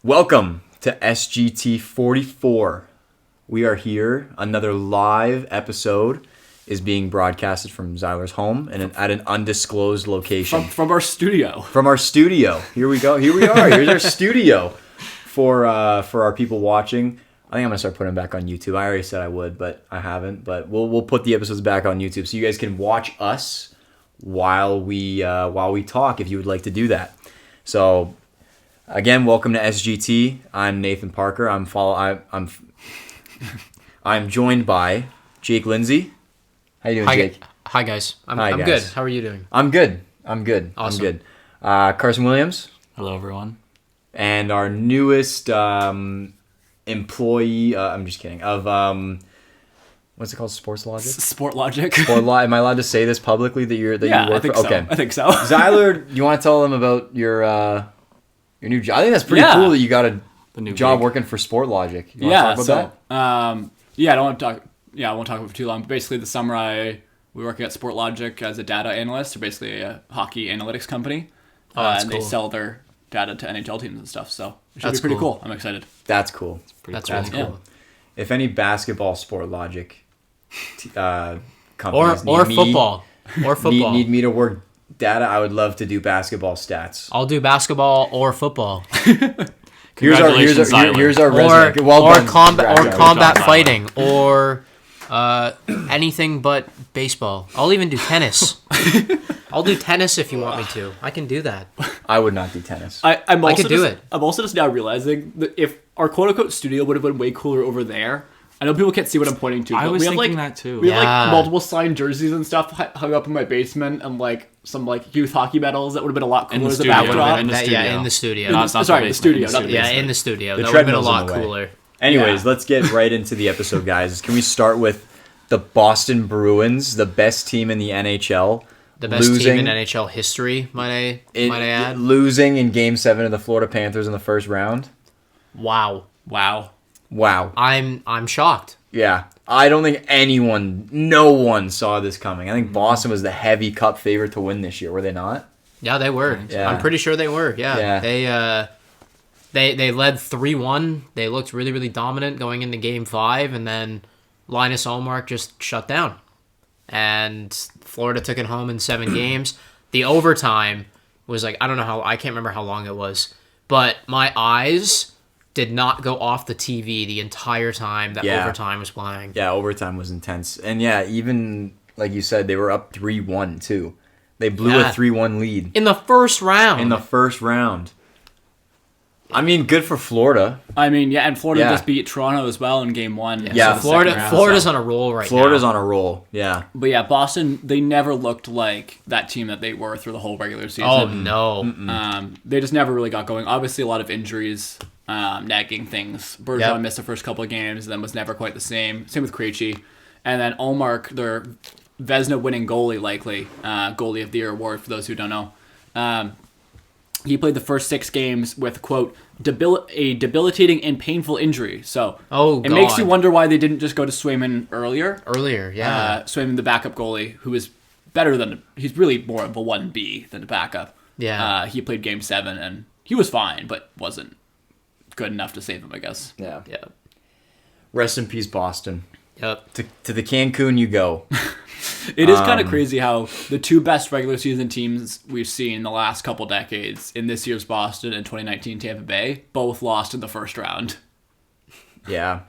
Welcome to SGT 44. We are here. Another live episode is being broadcasted from Zyler's home and at an undisclosed location. From our studio. From our studio. Here we go. Here we are. Here's our studio for our people watching. I think I'm gonna start putting them back on YouTube. I already said I would, but I haven't. But we'll put the episodes back on YouTube so you guys can watch us while we talk if you would like to do that. So again, welcome to SGT. I'm Nathan Parker. I'm joined by Jake Lindsay. How you doing, Jake? Hi guys. I'm guys. good. How are you doing? I'm good. Awesome. I'm good. Carson Williams. Hello, everyone. And our newest employee. I'm just kidding. Of what's it called? Sports Logic. Sport Logic. Am I allowed to say this publicly that you work I think for? so. Okay. I think so. Zyler, you want to tell them about your new job? I think that's pretty cool that you got a new job gig. working for Sport Logic. You want to talk about that? I don't want to talk. I won't talk about it for too long. But basically, this summer we work at Sport Logic as a data analyst. They're basically a hockey analytics company. That's and cool. they sell their data to NHL teams and stuff. So it should That's be pretty cool. cool. I'm excited. That's cool. That's That's really cool. cool. If any basketball Sport Logic companies Or need football. Or football. need me to work data, I would love to do basketball stats. I'll do basketball or football. Here's Congratulations, our Zyler. resume. Well done. combat Congratulations. fighting or anything but baseball. I'll even do tennis. I'll do tennis if you want me to. I can do that. I would not do tennis. I'm also could do it. I'm also just now realizing that if our quote-unquote studio would have been way cooler over there, I know people can't see what I'm pointing to. I but was we have thinking like, that too. We have Yeah. like multiple signed jerseys and stuff hung up in my basement, and like some like youth hockey medals that would have been a lot In cooler the as a studio, backdrop. in the Yeah, studio. in the studio. Not the sorry, the basement, studio, in not the Yeah, basement. in the studio. The That would have been a treadmill's in lot the way. cooler. Anyways, Yeah. let's get right into the episode, guys. Can we start with the Boston Bruins, the best team in the NHL? The best team in NHL history, might I add. Losing in Game 7 of the Florida Panthers in the first round. Wow. Wow. I'm shocked. Yeah. I don't think no one saw this coming. I think Boston was the heavy cup favorite to win this year, were they not? Yeah, they were. Yeah. I'm pretty sure they were. Yeah. They led 3-1. They looked really, really dominant going into Game 5, and then Linus Ullmark just shut down. And Florida took it home in 7 games. The overtime was like, I can't remember how long it was, but my eyes did not go off the TV the entire time that overtime was playing. Yeah, overtime was intense. And yeah, even like you said, they were up 3-1 too. They blew a 3-1 lead In the first round. in the first round. I mean, good for Florida. I mean, yeah, and Florida Yeah. just beat Toronto as well in Game 1. Yeah. So Florida's on a roll right now. Florida's on a roll. Yeah. But yeah, Boston, they never looked like that team that they were through the whole regular season. Oh, no. They just never really got going. Obviously, a lot of injuries, nagging things. Bergeron Yep. missed the first couple of games, then was never quite the same. Same with Krejci. And then Ullmark, their Vezina-winning goalie, likely. Goalie of the Year award, for those who don't know. He played the first 6 games with, quote, a debilitating and painful injury. So Oh, it makes God. you wonder why they didn't just go to Swayman earlier. Earlier, yeah. Swayman, the backup goalie, who is better than... He's really more of a 1B than a backup. Yeah. He played Game 7, and he was fine, but wasn't good enough to save him, I guess. Yeah. Yeah. Rest in peace, Boston. Yep. To the Cancun you go. It is kind of crazy how the 2 best regular season teams we've seen in the last couple decades, in this year's Boston and 2019 Tampa Bay, both lost in the first round. Yeah.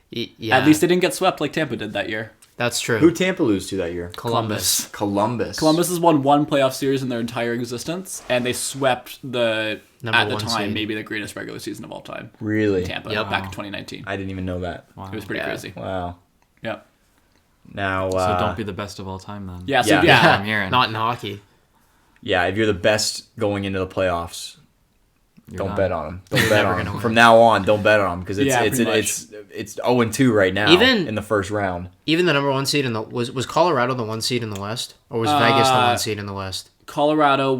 Yeah. At least they didn't get swept like Tampa did that year. That's true. Who Tampa lose to that year? Columbus. Columbus. Columbus has won 1 playoff series in their entire existence, and they swept Number at the 1 time, seed. maybe the greatest regular season of all time. Really? Tampa, Yep. back in 2019. I didn't even know that. It was pretty Yeah. crazy. Wow. Yeah. Now, So don't be the best of all time then. Yeah, so Yeah. yeah. That's what I'm hearing. Not in hockey. yeah, if you're the best going into the playoffs, don't not. bet on them. Don't bet never on gonna them. win. From now on, don't bet on them because Yeah, pretty much. it's 0-2 right now Even- in the first round. Even the number 1 seed in the was Colorado the 1 seed in the West, or was Vegas the 1 seed in the West? Colorado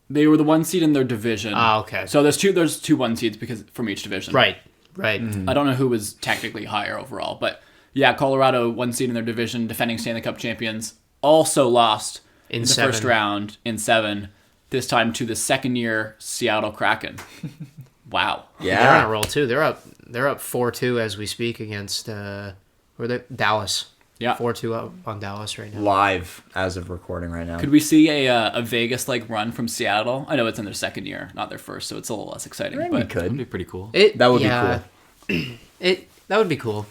they were the 1 seed in their division. Ah, okay. So there's two 1 seeds because from each division. Right. I don't know who was technically higher overall, but yeah, Colorado 1 seed in their division, defending Stanley Cup champions, also lost in the 7. first round in 7. This time to the second-year Seattle Kraken. Wow. They're on a roll too. They're up 4-2 as we speak against Dallas. Yeah. 4-2 up on Dallas right now. Live as of recording right now. Could we see a Vegas like run from Seattle? I know it's in their second year, not their first, so it's a little less exciting. We But could. That'd be pretty cool. That would be cool. That would be cool.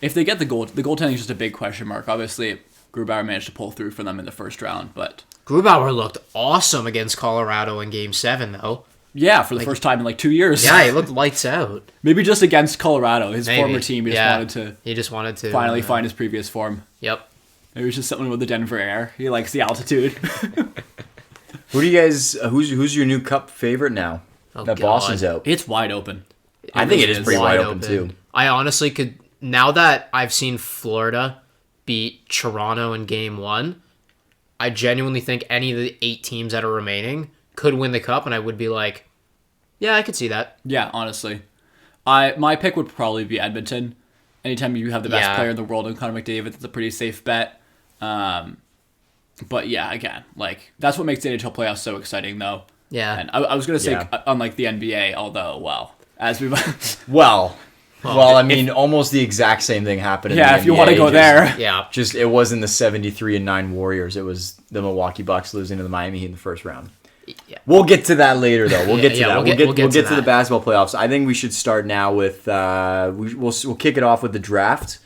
if they get the goaltending is just a big question mark. Obviously, Grubauer managed to pull through for them in the first round, but Grubauer looked awesome against Colorado in Game 7, though. yeah, for the first time in like 2 years. Yeah, he looked lights out. Maybe just against Colorado, his Maybe. former team. He just wanted to finally find his previous form. Yep. It was just something with the Denver air. He likes the altitude. Who do you guys? Who's your new Cup favorite now? Oh, that God. Boston's out. It's wide open. I think it is pretty wide open too. I honestly could, now that I've seen Florida beat Toronto in Game 1, I genuinely think any of the 8 teams that are remaining could win the Cup, and I would be like, yeah, I could see that. Yeah, honestly. My pick would probably be Edmonton. Anytime you have the best player in the world in Connor McDavid, it's a pretty safe bet. But yeah, again, like that's what makes the NHL playoffs so exciting, though. Yeah. And I was gonna say unlike the NBA, although Well, I mean, almost the exact same thing happened. Yeah, if you want to go there. Yeah. Just it wasn't the 73-9 Warriors. It was the Milwaukee Bucks losing to the Miami Heat in the first round. Yeah. We'll get to that later, though. We'll get to that. We'll get to the that. basketball playoffs. I think we should start now with we'll kick it off with the draft.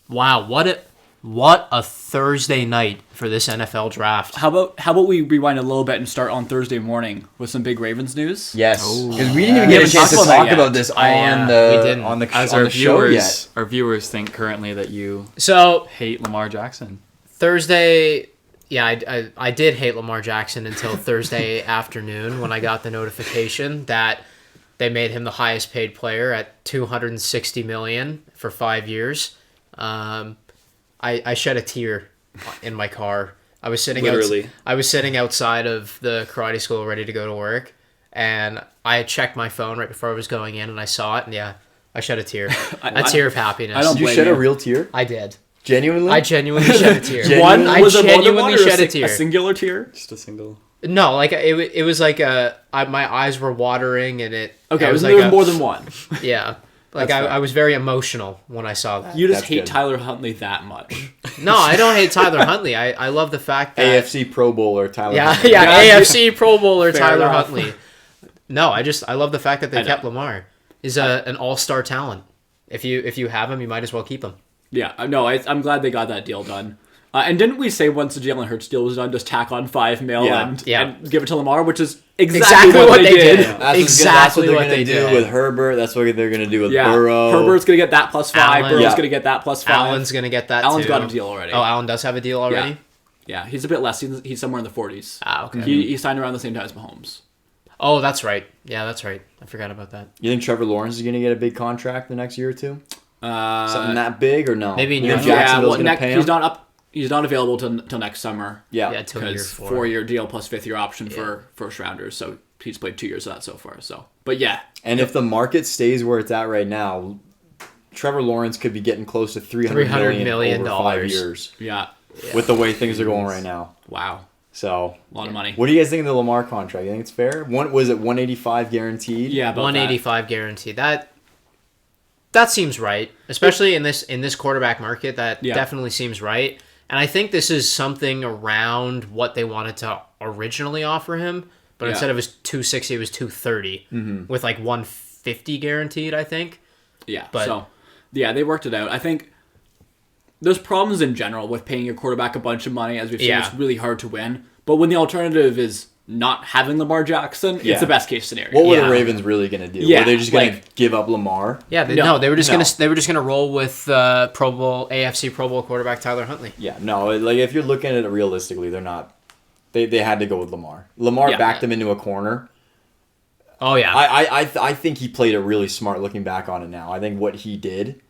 Wow, what a Thursday night for this NFL draft. How about we rewind a little bit and start on Thursday morning with some big Ravens news? Yes, because we didn't even get a chance to talk about this on the show yet. Our viewers think currently that you So hate Lamar Jackson. Thursday, yeah, I did hate Lamar Jackson until Thursday afternoon when I got the notification that they made him the highest paid player at $260 million for 5 years. I shed a tear in my car. I was sitting outside of the karate school ready to go to work, and I had checked my phone right before I was going in, and I saw it, and yeah, I shed a tear. A tear of happiness. I don't Did you blame shed you. a real tear? I did. Genuinely? I genuinely shed a tear. Genuinely? Was it more than genuinely one or shed a tear. a singular tear? Just a single. No, like it was like my eyes were watering, and it. Okay, I it was like more than one. Yeah. Like That's fair. I was very emotional when I saw that. You just That's hate good. Tyler Huntley that much. No, I don't hate Tyler Huntley. I love the fact that AFC Pro Bowler Tyler. yeah, Huntley. Yeah, AFC Pro Bowler Fair Tyler enough. Huntley. No, I love the fact that they I know. kept Lamar. He's an all-star talent. If you have him, you might as well keep him. Yeah, no, I'm glad they got that deal done. And didn't we say once the Jalen Hurts deal was done, just tack on $5 million and give it to Lamar, which is exactly what they did. That's what they're what going they to do did. with Herbert. That's what they're going to do with Yeah, Burrow. Herbert's gonna get that +5. Allen. Burrow's Yeah. gonna get that +5. Allen's gonna get that. Allen's too. got a deal already. Oh, Allen does have a deal already. Yeah, he's a bit less. He's somewhere in the 40s. Ah, okay. He signed around the same time as Mahomes. Oh, that's right. Yeah, that's right. I forgot about that. You think Trevor Lawrence is going to get a big contract the next year or two? Something Uh, that big or no? Maybe in You think year- Jacksonville's going to pay him? He's not available till next summer. Yeah, till year Because 4. 4-year deal plus 5th-year option for first rounders. So he's played 2 years of that so far. So, but yeah, And if the market stays where it's at right now, Trevor Lawrence could be getting close to $300 million over 5 years yeah, with the way things are going right now. wow, So, a lot of money. what do you guys think of the Lamar contract? You think it's fair? Was it 185 guaranteed? Yeah, about 185 guaranteed. That seems right, especially in this quarterback market. That Yeah. definitely seems right. And I think this is something around what they wanted to originally offer him, but Yeah. instead of 260, it was 230 with like 150 guaranteed. I think. Yeah, But- so yeah, they worked it out. I think there's problems in general with paying your quarterback a bunch of money, as we've seen. Yeah. It's really hard to win. But when the alternative is not having Lamar Jackson, Yeah. it's the best case scenario. What were Yeah. the Ravens really going to do? Yeah, Were they just going to like- give up Lamar? Yeah, No, they were just no. gonna roll with Pro Bowl AFC Pro Bowl quarterback Tyler Huntley. Yeah, no. Like if you're looking at it realistically, they're not. They had to go with Lamar. Lamar Yeah. backed them into a corner. Oh yeah, I think he played it really smart. Looking back on it now, I think what he did.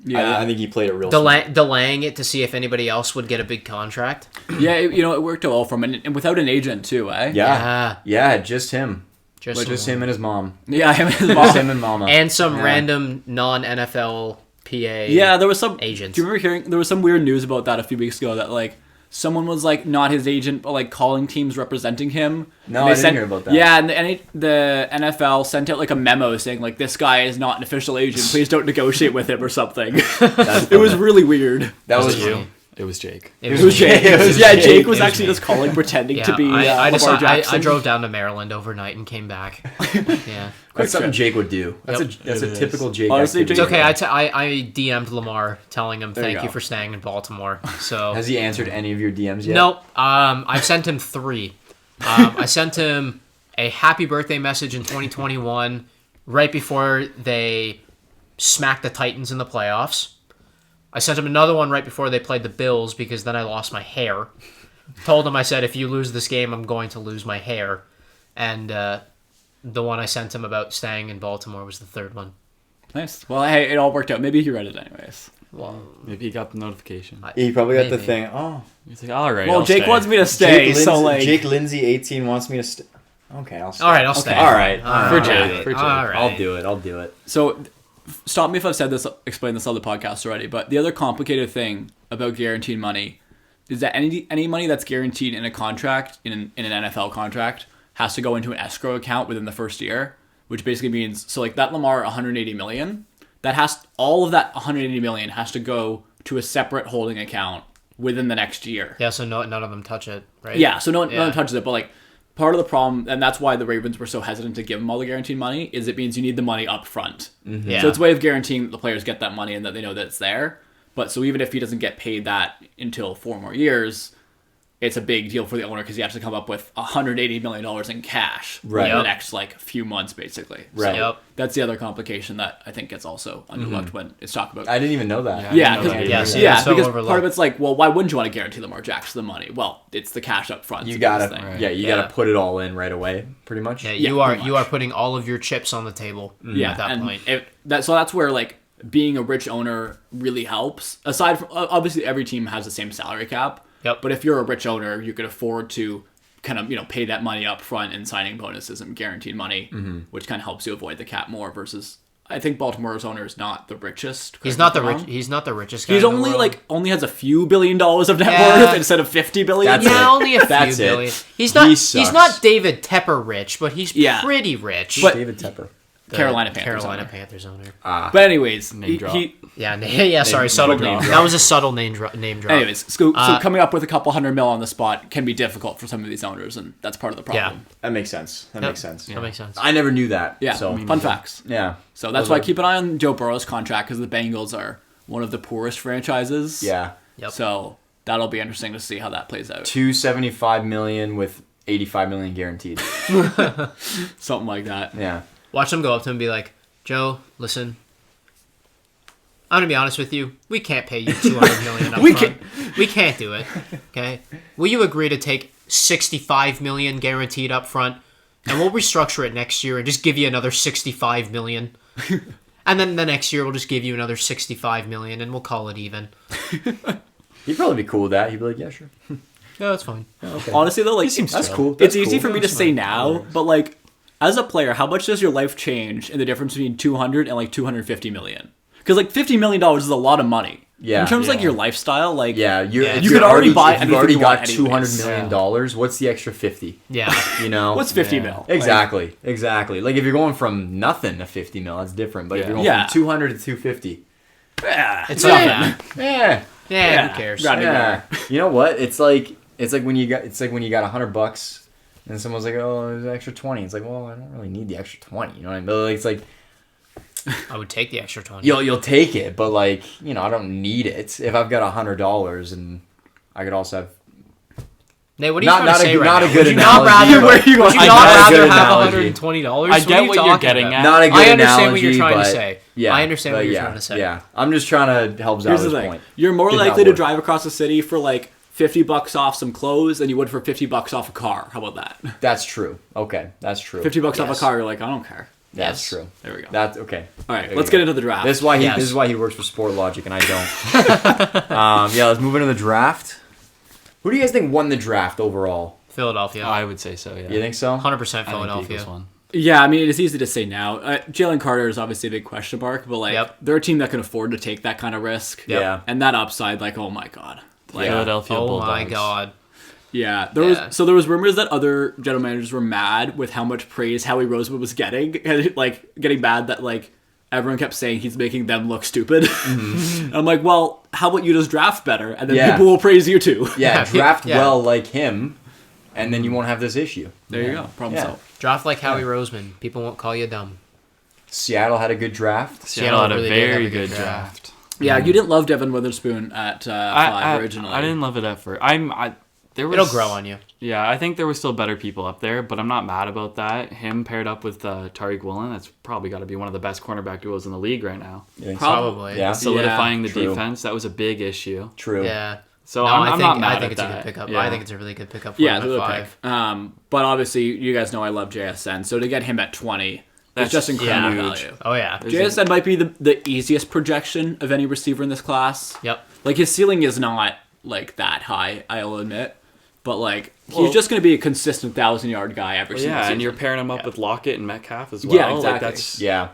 Yeah, I think he played it real smart. delaying it to see if anybody else would get a big contract. yeah, it worked out well for him, and without an agent too, eh? Yeah, just him. Just Him and his mom. Yeah, him and his Just mom. him and mama. and some Yeah. random non-NFL PA. Yeah, there was some agent. Do you remember hearing there was some weird news about that a few weeks ago that like someone was like not his agent, but like calling teams representing him. No, And I they didn't hear about that. Yeah, and the NFL sent out like a memo saying like this guy is not an official agent. Please don't negotiate with him or something. It was really weird. That Was was it you? It was Jake. It It was Jake. It was yeah, Jake. Jake was It was actually me. just calling, pretending Yeah, to be I Lamar Jackson. I drove down to Maryland overnight and came back. Yeah. That's something trip. Jake would do. That's Yep. a It typical Jake. Honestly, activity. It's okay. I DM'd Lamar telling him There you thank you go. for staying in Baltimore. So Has he answered any of your DMs yet? nope. I've sent him 3. I sent him a happy birthday message in 2021, right before they smacked the Titans in the playoffs. I sent him another one right before they played the Bills because then I lost my hair. Told him, I said, if you lose this game, I'm going to lose my hair. And the one I sent him about staying in Baltimore was the 3rd one. Nice. Well, hey, it all worked out. Maybe he read it anyways. Well, Maybe he got the notification. He probably got the Maybe. thing. Oh, He's like, all right. Well, I'll Jake stay. wants me to stay, so like. Jake Lindsay, 18, wants me to stay. Okay, I'll stay. all right, I'll stay. All right. For Jake. For Jake. All right. I'll do it. I'll do it. So, stop me if I've said this, explained this on the podcast already. But the other complicated thing about guaranteed money is that any money that's guaranteed in a contract, in an NFL contract, has to go into an escrow account within the first year, which basically means so like that Lamar 180 million, all of that 180 million has to go to a separate holding account within the next year. Yeah, so none of them touch it, right? Yeah, so no one touches it, but like part of the problem, and that's why the Ravens were so hesitant to give him all the guaranteed money, is it means you need the money up front. Yeah. So it's a way of guaranteeing that the players get that money and that they know that it's there. But so even if he doesn't get paid that until 4 more years, it's a big deal for the owner because he has to come up with $180 million in cash Right. in the Yep. next like few months, basically. Right. So Yep. that's the other complication that I think gets also underlooked when it's talked about. I didn't even know that. Yeah, I didn't know because that Yeah, either. so yeah, it's so because overlooked. part of it's like, well, why wouldn't you want to guarantee Lamar Jackson the money? Well, it's the cash up front. You to do gotta, this thing. yeah, you Yeah. gotta put it all in right away, pretty much. Yeah, Yeah, you are pretty you much. are putting all of your chips on the table Yeah, at that and point. so that's where like being a rich owner really helps. Aside from obviously every team has the same salary cap. Yep. But if you're a rich owner, you could afford to kind of pay that money up front in signing bonuses and guaranteed money, which kind of helps you avoid the cap more. Versus, I think Baltimore's owner is not the richest. He's correct not me the if I'm rich. wrong. He's not the richest guy. He's in the only world. only has a few $1 billion of net Yeah. worth instead of 50 billion. That's Yeah, it. only a few That's it. billion. He's not. He He's sucks. not David Tepper rich, but he's Yeah. pretty rich. But- David Tepper. The Carolina Panthers Carolina owner. Panthers owner. But anyways, Name drop. Yeah, yeah. Sorry, subtle name name. drop. That was a subtle name drop. anyways, so coming up with a couple $100 million on the spot can be difficult for some of these owners, and that's part of the problem. That makes sense. That Yep. makes sense. That makes sense. I never knew that. Yeah, So fun facts. yeah. So that's Those why are- keep an eye on Joe Burrow's contract because the Bengals are one of the poorest franchises. Yeah. Yep. So that'll be interesting to see how that plays out. $275 million with $85 million guaranteed. Something like that. Yeah. Watch them go up to him and be like, Joe, listen. I'm gonna be honest with you. We can't pay you $200 million up front. We can't do it. Okay. Will you agree to take $65 million guaranteed up front, and we'll restructure it next year and just give you another $65 million, and then the next year we'll just give you another $65 million, and we'll call it even. He'd probably be cool with that. He'd be like, yeah, sure. No, that's fine. Okay. Honestly, though, like That's cool. it's That's easy cool. for me to say now, but like as a player, how much does your life change in the difference between 200 and like 250 million? Because like $50 million is a lot of money. Yeah. In terms of like Yeah. your lifestyle, like Yeah, Yeah. if You you're could already buy if anything you've already you got want $200 anyways. million. What's the extra 50? Yeah. You know, what's 50 Yeah. mil? exactly, exactly. Like if you're going from nothing to 50 mil, that's different. But if Yeah. you're going Yeah. from 200 to 250, It's yeah, not bad. yeah, Yeah, who cares? Right. yeah. You know what? It's like when you got $100 and someone's like, oh, there's an extra 20. It's like, well, I don't really need the extra 20. You know what I mean? But it's like I would take the extra 20. you'll take it, but like I don't need it. If I've got $100 and I could also have. Nate, what are you Not- trying not to a say good- right not now? a good Would you not analogy, rather, but- would you I not got a rather good have analogy. $120? I get what you're talking getting about? at. Not a good I understand analogy, what you're trying to but- say. Yeah, I understand what but you're yeah, trying to say. Yeah, I'm just trying to help Here's the Zala's thing: point. you're more Did not likely to work. drive across the city for like $50 off some clothes than you would for $50 off a car. How about that? That's true. Okay, that's true. $50 off a Yes. car, you're like, I don't care. That's Yes. true. There we go. That's okay. All right, There let's you get go. into the draft. This is why he. Yes. This is why he works for Sport Logic and I don't. Yeah, let's move into the draft. Who do you guys think won the draft overall? Philadelphia. I would say so, yeah. You think so? 100% I think the Philadelphia. Eagles won. Yeah, I mean, it's easy to say now. Jalen Carter is obviously a big question mark, but like, Yep. they're a team that can afford to take that kind of risk. Yeah. And that upside, like, oh my god. Philadelphia Oh Bulldogs. my god. Yeah, there Yeah. was rumors that other general managers were mad with how much praise Howie Roseman was getting, and like getting mad that like everyone kept saying he's making them look stupid. And I'm like, well, how about you just draft better, and then people will praise you too. Yeah, draft Yeah. well like him, and then you won't have this issue. There you go. Problem solved. Draft like Howie Roseman. People won't call you dumb. Seattle had a good draft. Seattle had a really did have very a good good draft. Yeah, you didn't love Devin Witherspoon at 5 originally. I didn't love it at first. There was, It'll grow on you. Yeah, I think there were still better people up there, but I'm not mad about that. Him paired up with Tariq Woolen, that's probably got to be one of the best cornerback duos in the league right now. You think so? Probably. Yeah. Solidifying the True. defense, that was a big issue. True. Yeah. So No, I'm not mad I think at it's a that. good pickup. Yeah. I think it's a really good pickup for Yeah, him it's a at good 5. pick. But obviously, you guys know I love JSN, so to get him at 20, That's it's just incredible yeah. value. Oh yeah. JSN might be the easiest projection of any receiver in this class. Yep. Like, his ceiling is not, like, that high, I'll admit. But, like, Well- he's just going to be a consistent 1,000-yard guy every Well, single yeah, season. and you're pairing him up with Lockett and Metcalf as well. Yeah, Like, exactly. that's, Yeah.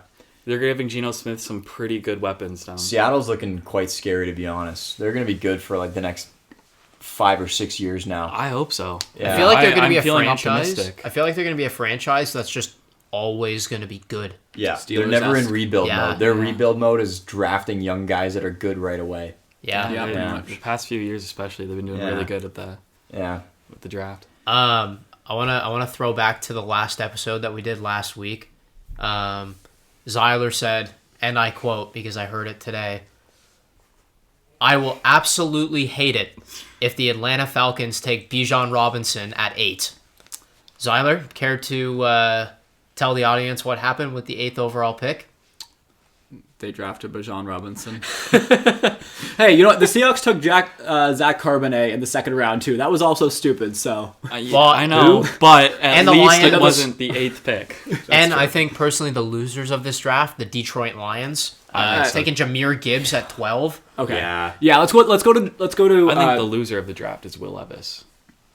they're giving Geno Smith some pretty good weapons now. Seattle's looking quite scary, to be honest. They're going to be good for like the next 5 or 6 years now. I hope so. Yeah. I feel like they're going to be I'm a feeling franchise. optimistic. I feel like they're going to be a franchise that's just always going to be good. Yeah, Steelers they're never in esque. rebuild Yeah. mode. Their rebuild mode is drafting young guys that are good right away. Yeah. Yeah, pretty Yeah. much. The past few years, especially, they've been doing Yeah. really good with Yeah. the draft. I wanna throw back to the last episode that we did last week. Zyler said, and I quote because I heard it today, "I will absolutely hate it if the Atlanta Falcons take Bijan Robinson at 8." Zyler, care to tell the audience what happened with the 8th overall pick? They drafted Bijan Robinson. Hey, you know what? The Seahawks took Zach Carbonet in the second round, too. That was also stupid, so... Well, I know, but at And the least Lions- it wasn't the 8th pick. And I think personally the losers of this draft, the Detroit Lions, taking Jahmyr Gibbs at 12. Okay. Yeah. Yeah, let's go to... I think the loser of the draft is Will Levis,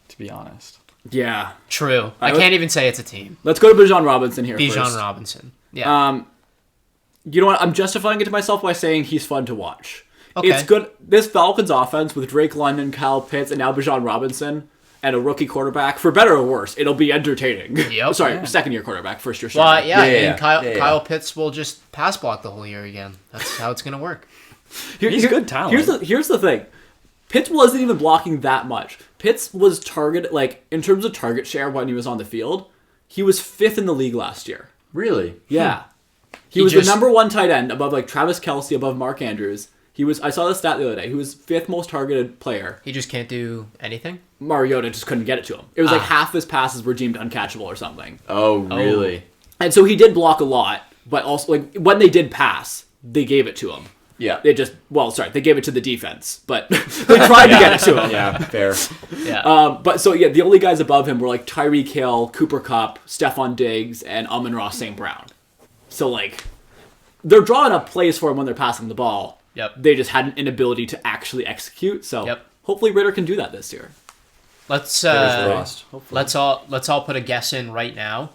to be honest. Yeah. True. I can't even say it's a team. Let's go to Bijan Robinson here Bijan first. Robinson. Yeah. You know what? I'm justifying it to myself by saying he's fun to watch. Okay. It's good. This Falcons offense with Drake London, Kyle Pitts, and now Bijan Robinson and a rookie quarterback, for better or worse, it'll be entertaining. Yep. Sorry, second-year quarterback, first-year Well, starter. yeah, Yeah, yeah, and Kyle, yeah, yeah. Kyle Pitts will just pass block the whole year again. That's how it's going to work. He's good talent. Here's the thing. Pitts wasn't even blocking that much. Pitts was targeted, like, in terms of target share when he was on the field, he was 5th in the league last year. Really? Yeah. He He was just- the number 1 tight end above, like, Travis Kelce, above Mark Andrews. I saw the stat the other day. He was 5th most targeted player. He just can't do anything? Mariota just couldn't get it to him. It was like half his passes were deemed uncatchable or something. Oh, really? And so he did block a lot, but also, like, when they did pass, they gave it to him. Yeah. They gave it to the defense, but they tried to get it to him. Yeah, fair. Yeah. But so, yeah, the only guys above him were, like, Tyreek Hill, Cooper Kupp, Stephon Diggs, and Amon-Ra St. Brown. So, like, they're drawing up plays for him when they're passing the ball. Yep. They just had an inability to actually execute, so Yep. hopefully Ritter can do that this year. Let's crossed. let's all put a guess in right now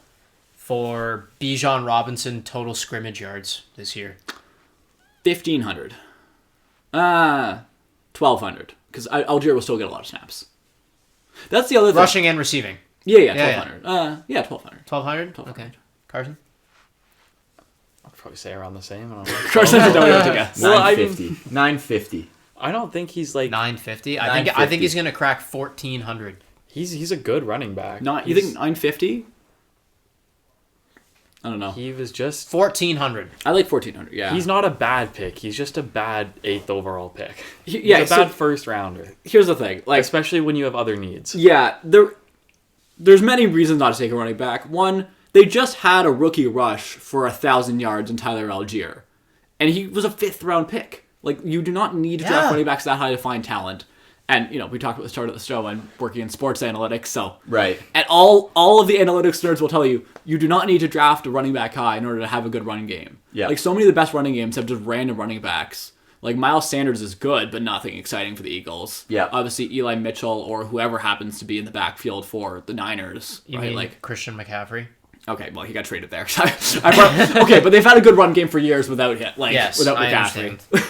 for Bijan Robinson total scrimmage yards this year. 1,500. 1,200. Because Algier will still get a lot of snaps. That's the other thing. Rushing and receiving. Yeah, Yeah, 1,200. Yeah, 1,200. 1,200? Okay. Carson? I'll probably say around the same. I don't know. Carson doesn't know what to guess. Well, I mean- 950. 950. I don't think he's like 950? I think 950. he's going to crack 1,400. he's a good running back. You think 950? I don't know. He was just 1,400. I like 1,400, yeah. he's not a bad pick. He's just a bad 8th overall pick. He's yeah, a so bad first rounder, here's the thing. Like, especially when you have other needs. yeah, there's many reasons not to take a running back. One, they just had a rookie rush for 1,000 yards in Tyler Algier. And he was a 5th-round pick. Like, you do not need to draft Yeah. running backs that high to find talent. And, you know, we talked about the start of the show and working in sports analytics, so... Right. And all of the analytics nerds will tell you, you do not need to draft a running back high in order to have a good running game. Yeah. Like, so many of the best running games have just random running backs. Like, Miles Sanders is good, but nothing exciting for the Eagles. Yeah. Obviously, Eli Mitchell or whoever happens to be in the backfield for the Niners. You right? mean Like, Christian McCaffrey? okay, well, he got traded there. Okay, but they've had a good run game for years without him. Like, Yes, without I McCaffrey. understand.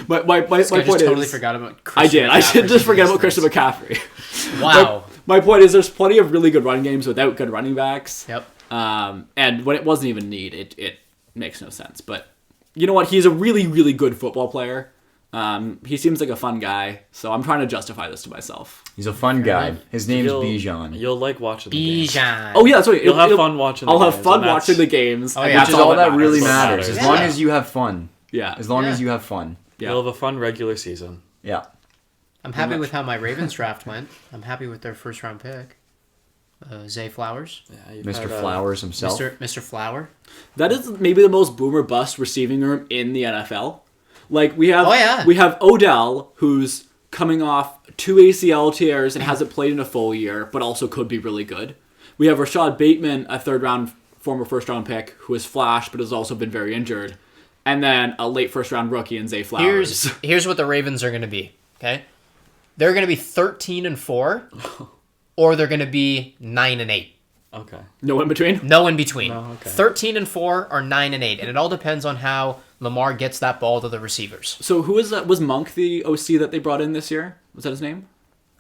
My Scott point just totally is, forgot about I Christian did. I McCaffrey did just forget about these Christian days. McCaffrey. Wow. My point is, there's plenty of really good run games without good running backs. Yep. And when it wasn't even need, it makes no sense. But you know what? He's a really, really good football player. He seems like a fun guy, so I'm trying to justify this to myself. He's a fun guy. His name's Bijan. You'll like watching the games. Bijan. Oh yeah, that's right. You'll have fun watching the I'll games. have fun and that's- watching the games. Oh, and yeah. that's Which is all that matters. really That's what matters. As matters. long Yeah. as you have fun. Yeah. As long Yeah. as you have fun. Yeah. You'll have a fun regular season. Yeah. I'm happy with how my Ravens draft went. I'm happy with their first round pick. Zay Flowers. Yeah, you've Mr. had, Flowers himself. Mr. Flower. That is maybe the most boomer bust receiving room in the NFL. Like we have, Oh, yeah. we have Odell, who's coming off 2 ACL tears and hasn't played in a full year, but also could be really good. We have Rashad Bateman, a former first round pick, who has flashed but has also been very injured, and then a late first round rookie in Zay Flowers. Here's what the Ravens are going to be. Okay, they're going to be 13-4, or they're going to be 9-8. Okay. No in between. No in between. Oh, okay. 13-4 or 9-8, and it all depends on how Lamar gets that ball to the receivers. So who is that? Was Monk the OC that they brought in this year? Was that his name?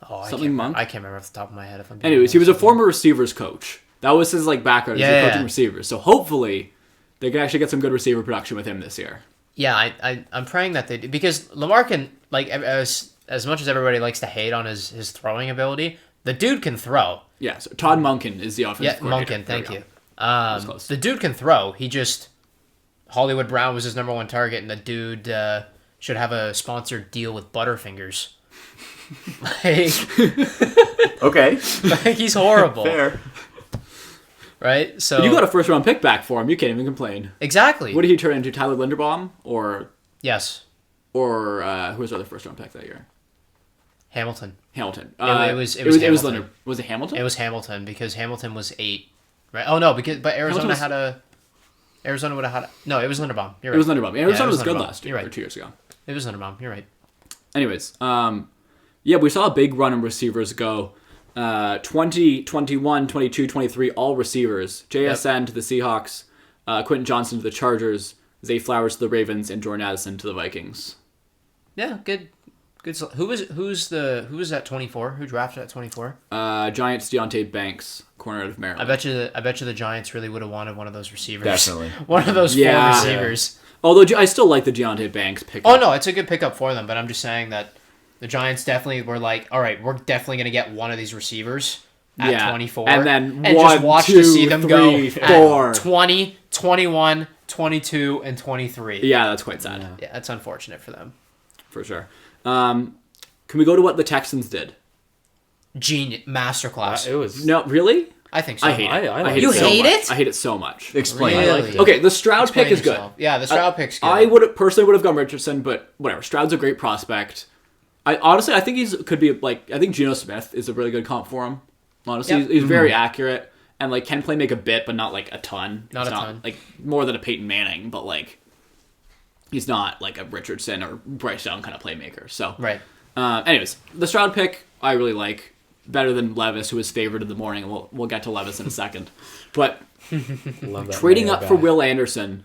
Oh, Something Monk? I can't remember off the top of my head. If I'm being Anyways, he was a honest. former receivers coach. That was his background. He was Yeah. coaching receivers. So hopefully, they can actually get some good receiver production with him this year. Yeah, I'm praying that they do, because Lamar can, as much as everybody likes to hate on his throwing ability, the dude can throw. Yeah. So Todd Monken is the offensive Yeah, coordinator. Monken, thank There you. we go. close. The dude can throw. He just Hollywood Brown was his number one target, and the dude should have a sponsored deal with Butterfingers. Okay. Like he's horrible, Fair. right? So You got a first round pick back for him. You can't even complain. exactly. What did he turn into? Tyler Linderbaum or Yes, who was the other first round pick that year? Hamilton. Hamilton. It was It was Hamilton. Linder. Was it Hamilton? It was Hamilton because Hamilton was 8, right? Oh no, but Arizona was- had a. Arizona would have had. No, it was Linderbaum. You're right. It was Linderbaum. And Arizona it was was good Linderbaum. last year, You're right. or 2 years ago. It was Linderbaum. You're right. Anyways, yeah, we saw a big run in receivers go. 20, 21, 22, 23, all receivers. JSN to the Seahawks, Quentin Johnson to the Chargers, Zay Flowers to the Ravens, and Jordan Addison to the Vikings. Yeah, good. Who's at 24? Who drafted at 24? Giants Deontay Banks, corner out of Maryland. I bet you the Giants really would have wanted one of those receivers. Definitely. One of those Yeah. four receivers. Although I still like the Deontay Banks pick. Oh no, it's a good pickup for them, but I'm just saying that the Giants definitely were like, all right, we're definitely going to get one of these receivers at Yeah. 24. And then just 1, watch to 2, see them 3, go 4. at 20, 21, 22, and 23. Yeah, that's quite sad. Yeah, that's unfortunate for them. For sure. Can we go to what the Texans did? Genius. Masterclass. It was. No, really? I think so. I hate it. I like hate You it so hate much. it? I hate it so much. Explain. Really? I liked it. Okay, the Stroud Explain pick is good. yourself. Yeah, the Stroud pick's good. I would personally would have gone Richardson, but whatever. Stroud's a great prospect. I think could be I think Geno Smith is a really good comp for him. Honestly, Yep. he's very accurate and can play make a bit, but not a ton. Not He's a ton. More than a Peyton Manning, but he's not a Richardson or Bryce Young kind of playmaker. So Right. Anyways, the Stroud pick I really like better than Levis, who was favored in the morning. And we'll get to Levis in a second, but Love that trading mayo up for guy. Will Anderson.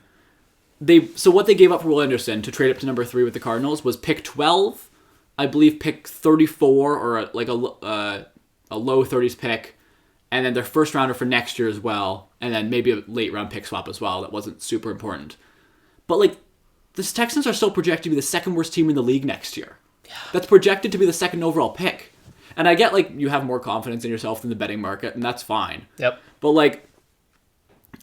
What they gave up for Will Anderson to trade up to number 3 with the Cardinals was pick 12, I believe pick 34 or a low 30s pick, and then their first rounder for next year as well, and then maybe a late round pick swap as well. That wasn't super important, but the Texans are still projected to be the second worst team in the league next year. Yeah. That's projected to be the second overall pick, and I get you have more confidence in yourself than the betting market, and that's fine. Yep. But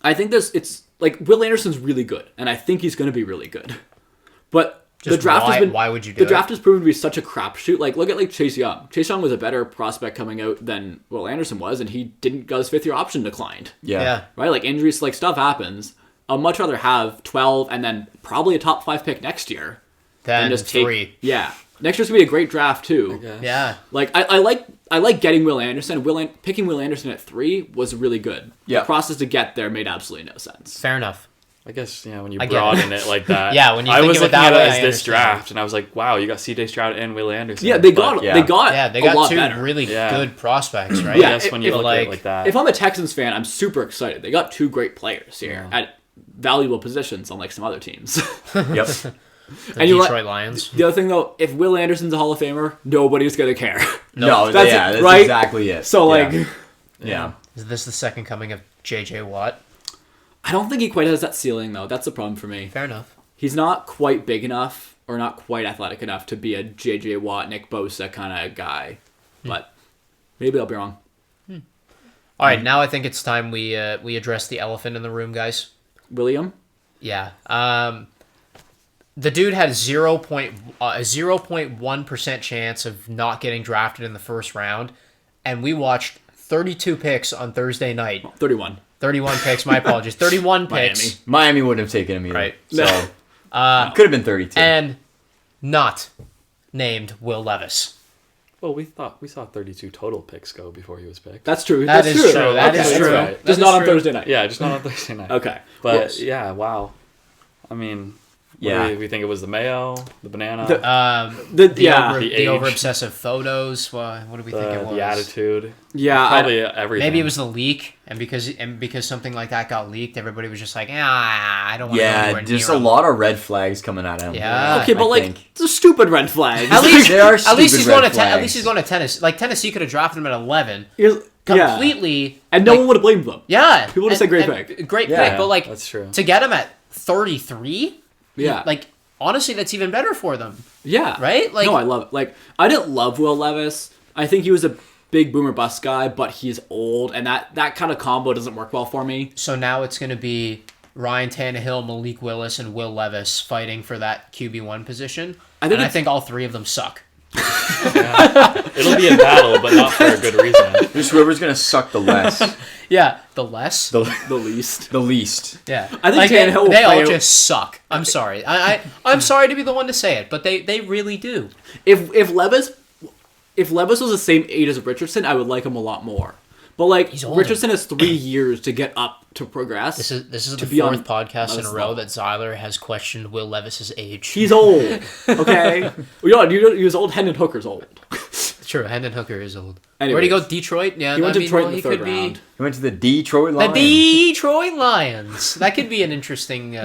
I think it's Will Anderson's really good, and I think he's going to be really good. But the Just draft has been why would you do the it? draft has proven to be such a crapshoot. Look at Chase Young. Chase Young was a better prospect coming out than Will Anderson was, and he didn't got his 5th-year option declined. Yeah. Right? Injuries, stuff happens. I'd much rather have 12 and then probably a top 5 pick next year Then than just take 3. Yeah. Next year's gonna be a great draft too. Yeah. I like getting Will Anderson. Picking Will Anderson at 3 was really good. Yeah. The process to get there made absolutely no sense. Fair enough. I guess, when you I get broaden it like that. Yeah, when you I think was of it looking that at way, it as I this understand. draft, and I was like, wow, you got C.J. Stroud and Will Anderson. Yeah, they But got yeah. they got Yeah, they a got lot 2 better. really Yeah. good prospects, right? Yeah, I guess when you if, look at it like that. If I'm a Texans fan, I'm super excited. They got 2 great players here Yeah. at valuable positions, unlike some other teams. Yep. The And you Detroit Lions. The other thing though, if Will Anderson's a Hall of Famer, nobody's gonna care. No, That's that's right? exactly it. So like, yeah. Is this the second coming of J.J. Watt? I don't think he quite has that ceiling though. That's the problem for me. Fair enough. He's not quite big enough or not quite athletic enough to be a J.J. Watt, Nick Bosa kind of guy. But maybe I'll be wrong. All right, now I think it's time we address the elephant in the room, guys. William? Yeah. The dude had 0.1% chance of not getting drafted in the first round, and we watched 32 picks on Thursday night. 31. 31 picks, my apologies. 31 picks. Miami wouldn't have taken him either. Right. So could have been 32. And not named Will Levis. Well, we saw 32 total picks go before he was picked. That's true. That That's is true. That Okay. is true. Right. Just That not is on true. Thursday night. Yeah, just not on Thursday night. Okay. But Yes. yeah, wow. I mean, Yeah. we think it was the mayo, the banana, The The age. over obsessive photos. What do we think it was? the attitude. Yeah. Probably everything. Maybe it was the leak, and because something like that got leaked, everybody was just like, I don't want to go Yeah, anywhere just near a him. lot of red flags coming at him. Yeah. Okay, but I like, think. it's a stupid red flag. At least, They are at least he's stupid going red to at flags. least he's going to tennis. Like Tennessee could have drafted him at 11, Yeah. completely, And no like, one would have blamed them. yeah. People would've said great pick. great Yeah, pick. But like that's true. to get him at 33, Yeah. like honestly, that's even better for them, Yeah. right? Like, No, I love it. Like, I didn't love Will Levis. I think he was a big boomer bust guy, but he's old, and that kind of combo doesn't work well for me. so now it's going to be Ryan Tannehill, Malik Willis, and Will Levis fighting for that QB1 position. I think I it's- think all three of them suck. It'll be a battle, but not for a good reason. Just whoever's going to suck the less. Yeah, the less. the least. The least. Yeah, I think like, Tannehill will they all play- just suck. I'm sorry. I'm sorry to be the one to say it, but they really do. If Levis was the same age as Richardson, I would like him a lot more. But like He's older. Richardson has 3 years to get up to progress. This is To the be on fourth podcast in Levis' a row level. that Zyler has questioned Will Levis's age. He's old. Okay. He was old. Hendon Hooker's old. True. Hendon Hooker is old. Anyways. Where'd he go? Detroit. Yeah, He went to Detroit in the he third could round. be He went to the Detroit the Lions. Detroit Lions. That could be an interesting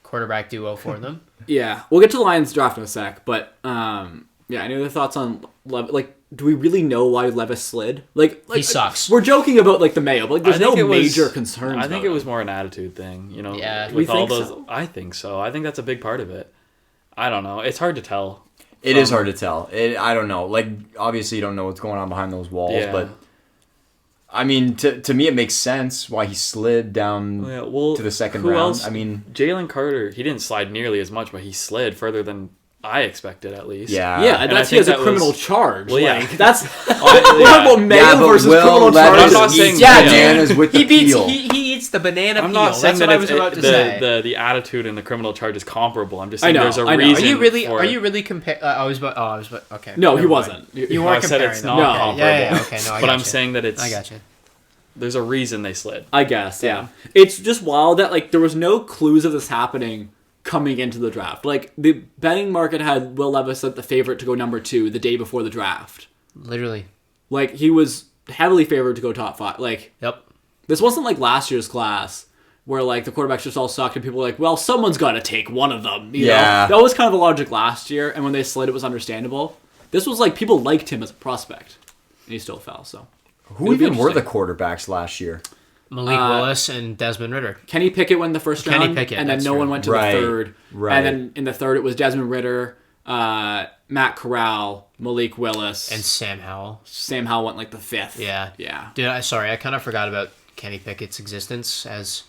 quarterback duo for them. Yeah, we'll get to the Lions draft in a sec, but yeah, any other thoughts on like? Do we really know why Levis slid? Like He sucks. We're joking about like the Mayo, but like, there's I think no it was- major concerns. I think about it was more an attitude thing, you know. Yeah. with We all think those. so? I think so. I think that's a big part of it. I don't know. It's hard to tell. It is hard to tell. I don't know. Like, obviously, you don't know what's going on behind those walls, Yeah. but I mean, to me, it makes sense why he slid down Yeah, well, to the second who round. else? I mean, Jalen Carter, he didn't slide nearly as much, but he slid further than I expected, at least. yeah. Yeah, And that's I he has think a that criminal was- charge. Well, yeah. Like, that's we're yeah. talking about Mayo Yeah, but versus Will criminal Levis charges. I'm not saying eats Yeah, bananas with the He beats peel. he eats the banana I'm peel. not saying That's that what I was about to say. the attitude and the criminal charge is comparable. I'm just I saying know, there's a I know. reason. Are you really comparing? I was okay. No, he never wasn't. mind. You- You No, weren't I said comparing it's them. not Okay. comparable. Yeah, okay, no, I But got I'm you. saying that it's. I got you. There's a reason they slid. I guess, yeah. It's just wild that like there was no clues of this happening coming into the draft. Like the betting market had Will Levis at the favorite to go number 2 the day before the draft. Literally. Like he was heavily favored to go top 5. Like Yep. this wasn't like last year's class where like the quarterbacks just all sucked and people were like, well, someone's got to take one of them. You Yeah. know? That was kind of the logic last year, and when they slid, it was understandable. This was like people liked him as a prospect, and he still fell. So Who It'll be even were the interesting. quarterbacks last year? Malik Willis and Desmond Ritter. Kenny Pickett went the first Kenny round, Pickett, and then that's no true. one went to Right, the third. right. And then in the third, it was Desmond Ritter, Matt Corral, Malik Willis, And Sam Howell. Sam Howell went like the 5th. Yeah. Yeah. Dude, I kind of forgot about Kenny Pickett's existence, as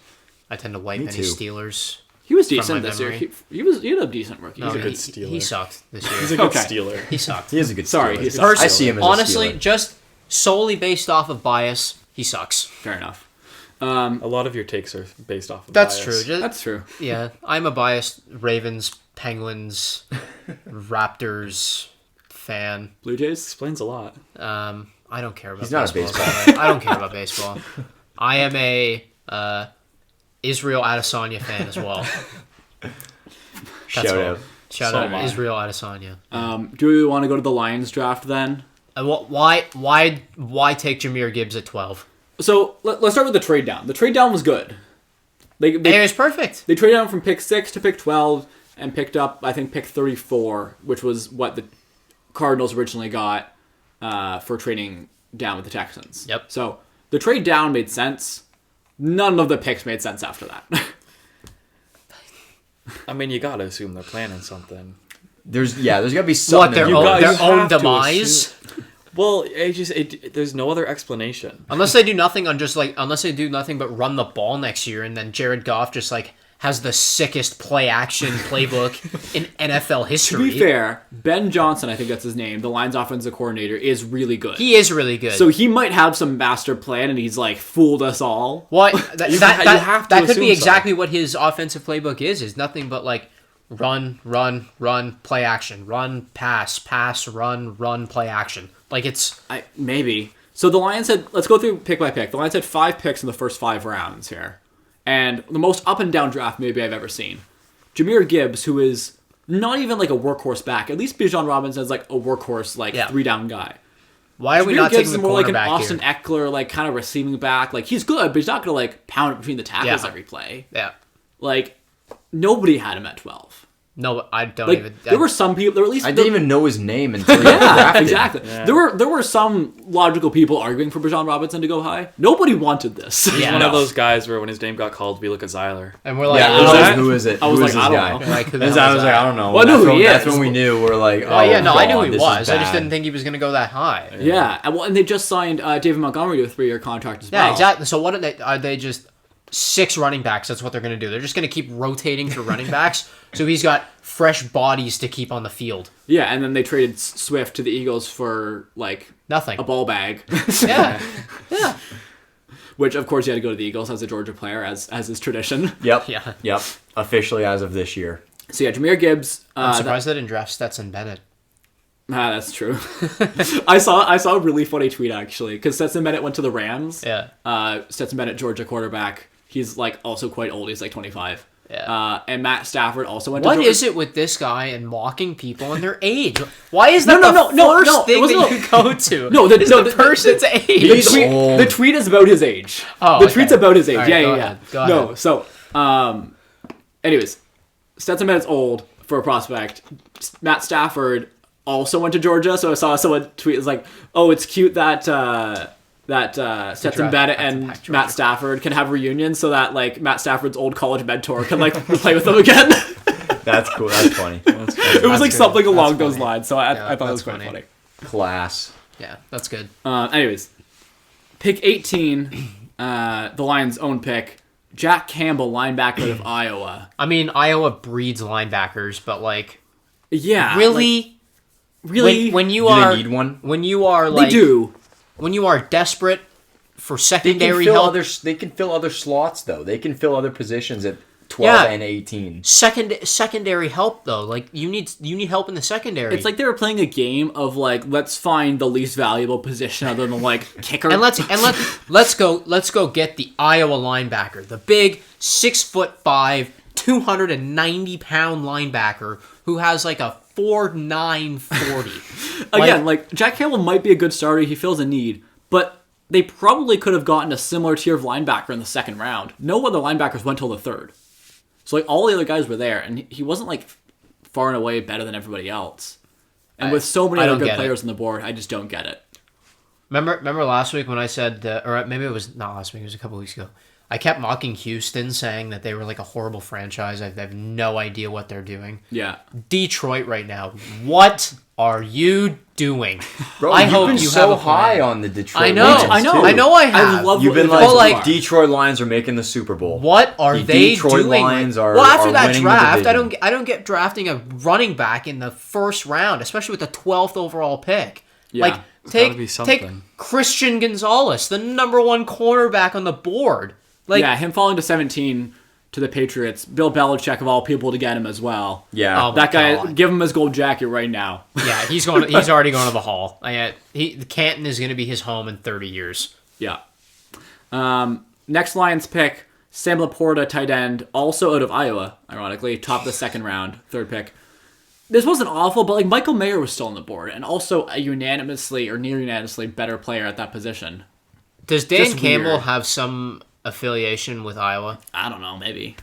I tend to wipe Me any too. Steelers. He was my decent this year. memory. He had a decent rookie. No, He's a a good good stealer. he sucked this year. He's a good Okay. stealer. He sucked. He is a good Sorry, Steeler. he's a I see him as Honestly, a Steeler. just solely based off of bias, he sucks. Fair enough. A lot of your takes are based off of That's bias. true. Just, That's true. yeah, I'm a biased Ravens, Penguins, Raptors fan. Blue Jays? Explains a lot. I don't care about He's not a baseball. baseball I don't care about baseball. I am a Israel Adesanya fan as well. Shout all. out. Shout So out am I. Israel Adesanya. Do we want to go to the Lions draft then? Why take Jahmyr Gibbs at 12? So let's start with the trade down. The trade down was good. They It was perfect. traded down from pick 6 to pick 12. and picked up, I think, pick 34, which was what the Cardinals originally got for trading down with the Texans. Yep. So the trade down made sense. None of the picks made sense after that. I mean, you gotta assume they're planning something. There's gotta be something. Their you own, got- their you own have to demise? Well, there's no other explanation. Unless they do nothing but run the ball next year, and then Jared Goff just like has the sickest play action playbook in NFL history. To be fair, Ben Johnson, I think that's his name, the Lions offensive coordinator, is really good. He is really good. So he might have some master plan, and he's like fooled us all. What You have to that could assume be so. exactly what his offensive playbook is nothing but like run, play action, run, pass, run, play action. Like it's Maybe. So the Lions had, let's go through pick by pick. The Lions had 5 picks in the first 5 rounds here. And the most up and down draft maybe I've ever seen. Jahmyr Gibbs, who is not even like a workhorse back. At least Bijan Robinson is like a workhorse, like 3-down guy. why are we Jahmyr not Gibbs taking is the more like an cornerback Austin here? Eckler, like kind of receiving back. Like he's good, but he's not gonna like pound it between the tackles every play. Yeah. Like nobody had him at 12. No, I don't Like even. there were some people. There were at least I didn't even know his name until he got Yeah, drafted. exactly. Yeah. There were some logical people arguing for Bijan Robinson to go high. Nobody wanted this. Yeah. One No. of those guys where when his name got called, we look at Zyler. And we're like, Yeah, I was like, who is it? I was Who like, is this I don't guy? know. like, who the And hell I is was like, that? I don't know. Well, I know who he That's is. when we knew. We're like, Oh yeah, no, I knew God, who he this was. is I just bad. didn't think he was going to go that high. Yeah, and they just signed David Montgomery to a 3-year contract as well. Yeah, exactly. So what are they just 6 running backs? That's what they're going to do. They're just going to keep rotating through running backs. So he's got fresh bodies to keep on the field. Yeah, and then they traded Swift to the Eagles for like Nothing. a ball bag, Yeah. Yeah. which of course he had to go to the Eagles as a Georgia player, as is tradition. Yep. Yeah. Yep. Officially as of this year. So yeah, Jahmyr Gibbs. I'm surprised they didn't draft Stetson Bennett. That's true. I saw a really funny tweet actually because Stetson Bennett went to the Rams. Yeah. Stetson Bennett, Georgia quarterback. He's like also quite old. He's like 25. Yeah. And Matt Stafford also went What to Georgia. is it with this guy and mocking people and their age? Why is that the no, first thing it wasn't that you go to? No, is the person's age. He's old. The tweet is about his age. Oh, the okay. tweet's about his age. All right, yeah, go yeah, ahead. yeah. Go No, ahead. so, anyways, Stetson Bennett's old for a prospect. Matt Stafford also went to Georgia, so I saw someone tweet, it's like, oh, it's cute that Stetson draft Bennett back to and back Georgia. Matt Stafford can have reunions so that like Matt Stafford's old college mentor can like play with them again. That's cool. That's funny. It was That's like good. something along That's those funny. lines, so I Yeah, thought it was that's quite funny. Class. Yeah, that's good. Anyways, pick 18, the Lions' own pick, Jack Campbell, linebacker out of Iowa. I mean, Iowa breeds linebackers, but like, Yeah, really, really, when you Do are they need one? when you are they like do. when you are desperate for They can secondary fill help, other. They can fill other slots though. They can fill other positions at 12 Yeah. and 18. secondary help though, like you need help in the secondary. It's like they were playing a game of like, let's find the least valuable position other than like kicker. and let's go get the Iowa linebacker, the big 6'5", 290-pound linebacker who has like a 4.9 40. Again, like Jack Campbell might be a good starter. He fills a need, but they probably could have gotten a similar tier of linebacker in the second round. No other linebackers went till the third. So like all the other guys were there, and he wasn't like far and away better than everybody else. And with so many I other don't good get players on the board, I just don't get it. Remember last week when I said, or maybe it was not last week, it was a couple weeks ago. I kept mocking Houston, saying that they were like a horrible franchise. I have no idea what they're doing. Yeah. Detroit right now, what are you doing? Bro, I you've hope been you so have a high plan. on the Detroit. I know, Lions, I know, too. I know. I have. I love You've been what like, But, like, Detroit Lions are making the Super Bowl. What are The they Detroit doing? Lions are- well, after are that winning the draft, division. I don't get drafting a running back in the first round, especially with the 12th overall pick. Yeah, Like it's gotta be take something. Christian Gonzalez, the number 1 cornerback on the board. Like yeah, him falling to 17 to the Patriots. Bill Belichick of all people to get him as well. Yeah. Oh, That guy, God. give him his gold jacket right now. yeah, he's going. He's already going to the Hall. Canton is going to be his home in 30 years. Yeah. Next Lions pick, Sam Laporta, tight end, also out of Iowa, ironically, top of the second round, third pick. This wasn't awful, but like Michael Mayer was still on the board, and also a unanimously or near unanimously better player at that position. Does Dan Just Campbell weird. have some affiliation with Iowa? I don't know, maybe.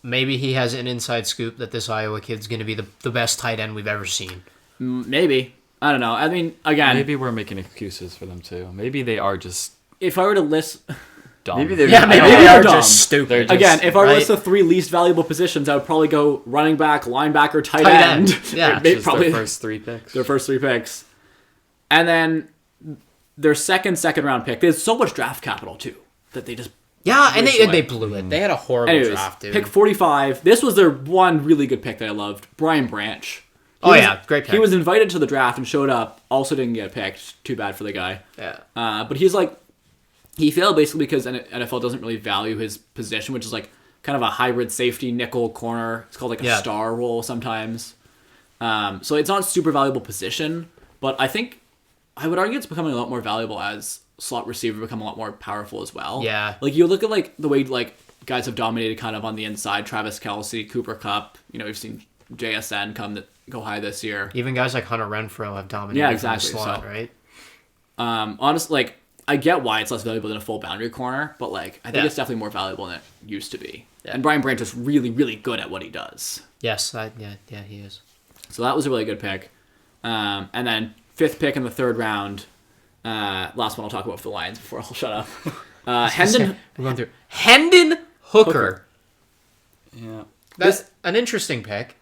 maybe he has an inside scoop that this Iowa kid's going to be the best tight end we've ever seen. Maybe. I don't know. I mean, again, Maybe we're making excuses for them too. Maybe they are just if I were to list... dumb. Maybe they're Yeah, maybe Maybe they are they're just dumb. stupid. They're just- Again, if I were to right? list the 3 least valuable positions, I would probably go running back, linebacker, tight Tight end. end. Yeah. They just probably their first 3 picks. their first 3 picks. And then their second round pick. There's so much draft capital, too, that they just... Yeah, and Which they way? blew it. They had a horrible Anyways, draft, dude. pick 45. This was their one really good pick that I loved. Brian Branch. Great pick. He was invited to the draft and showed up. Also didn't get picked. Too bad for the guy. Yeah. But he's like... He failed basically because NFL doesn't really value his position, which is like kind of a hybrid safety nickel corner. It's called like a star role sometimes. So it's not a super valuable position, but I think I would argue it's becoming a lot more valuable as slot receiver become a lot more powerful as well. Yeah. Like you look at like the way like guys have dominated kind of on the inside. Travis Kelce, Cooper Kupp. You know, we've seen JSN go high this year. Even guys like Hunter Renfrow have dominated Yeah, from the exactly, slot, so- right? Honestly, like I get why it's less valuable than a full boundary corner, but like I think Yeah. it's definitely more valuable than it used to be. Yeah. And Brian Branch is really, really good at what he does. Yes, he is. So that was a really good pick. And then 5th pick in the 3rd round. Last one I'll talk about for the Lions before I'll shut up. Hendon We're going through Hendon Hooker. Yeah. That's an interesting pick.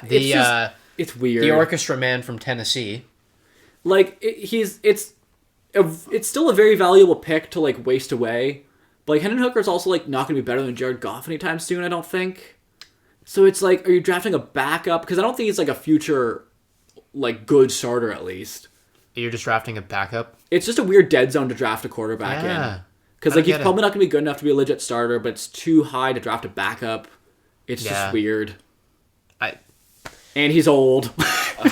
it's weird. The orchestra man from Tennessee. Like it's still a very valuable pick to like waste away. But like Hendon Hooker's also like not going to be better than Jared Goff anytime soon, I don't think. So it's like, are you drafting a backup? Because I don't think he's like a future like good starter at least. You're just drafting a backup. It's just a weird dead zone to draft a quarterback in. Because like he's probably not going to be good enough to be a legit starter, but it's too high to draft a backup. It's just weird. And he's old.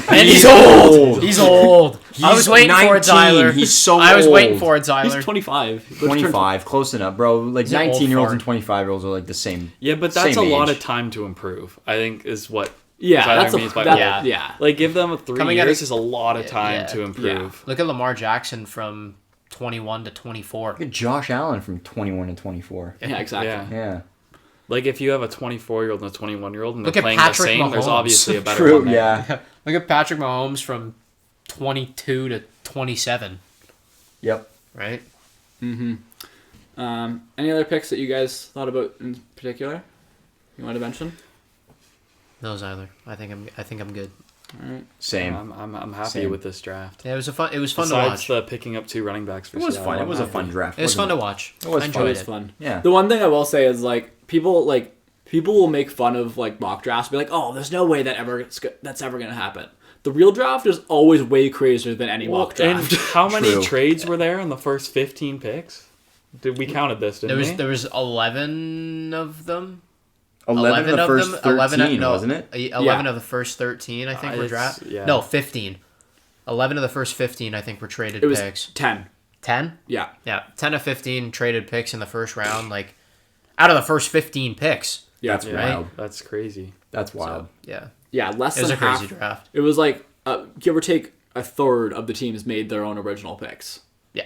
And he's old. He's old. I was waiting for it, 19. Tyler. He's so I was old. waiting for it, Tyler. He's 25. 25, close enough, bro. Like He's an old 19-year-olds fart. and 25-year-olds are like the same. Yeah, but that's a same lot age. of time to improve, I think, is what Yeah, Tyler that's means by that, old. yeah. Like, give them 3 Coming out years of- is a lot of time Yeah. to improve. Look at Lamar Jackson from 21 to 24. Look at Josh Allen from 21 to 24. Yeah, exactly. Yeah. Yeah. Like, if you have a 24-year-old and a 21-year-old and they're Look at playing Patrick the same, there's Mahomes. obviously a better True, one there. yeah. Look at Patrick Mahomes from 22 to 27, Yep. right? Any other picks that you guys thought about in particular? You want to mention? No, Tyler. I think I'm good. All right. Same. I'm happy Same. with this draft. Yeah, it was fun to Besides watch. the picking up 2 running backs for It was Seattle, fun. It I'm was a happy. fun draft. It was fun wasn't to watch. It was I fun. It enjoyed was it. fun. Yeah. The one thing I will say is like people will make fun of like mock drafts, be like, "Oh, there's no way that's ever gonna happen." The real draft is always way crazier than any mock And draft. how many True. trades were there in the first 15 picks? We counted this, didn't we? There was 11 of them. 11 of the first 13, 11 no, wasn't it? 11 of the first 13, I think, were It's- drafted. yeah. No, 15. 11 of the first 15, I think, were traded It was picks. 10. 10? Yeah. Yeah, 10 of 15 traded picks in the first round. Like, out of the first 15 picks. Yeah. That's Right? wild. That's crazy. That's wild. Yeah. Yeah, less It was than a crazy half. draft. It was like give or take a third of the teams made their own original picks. Yeah.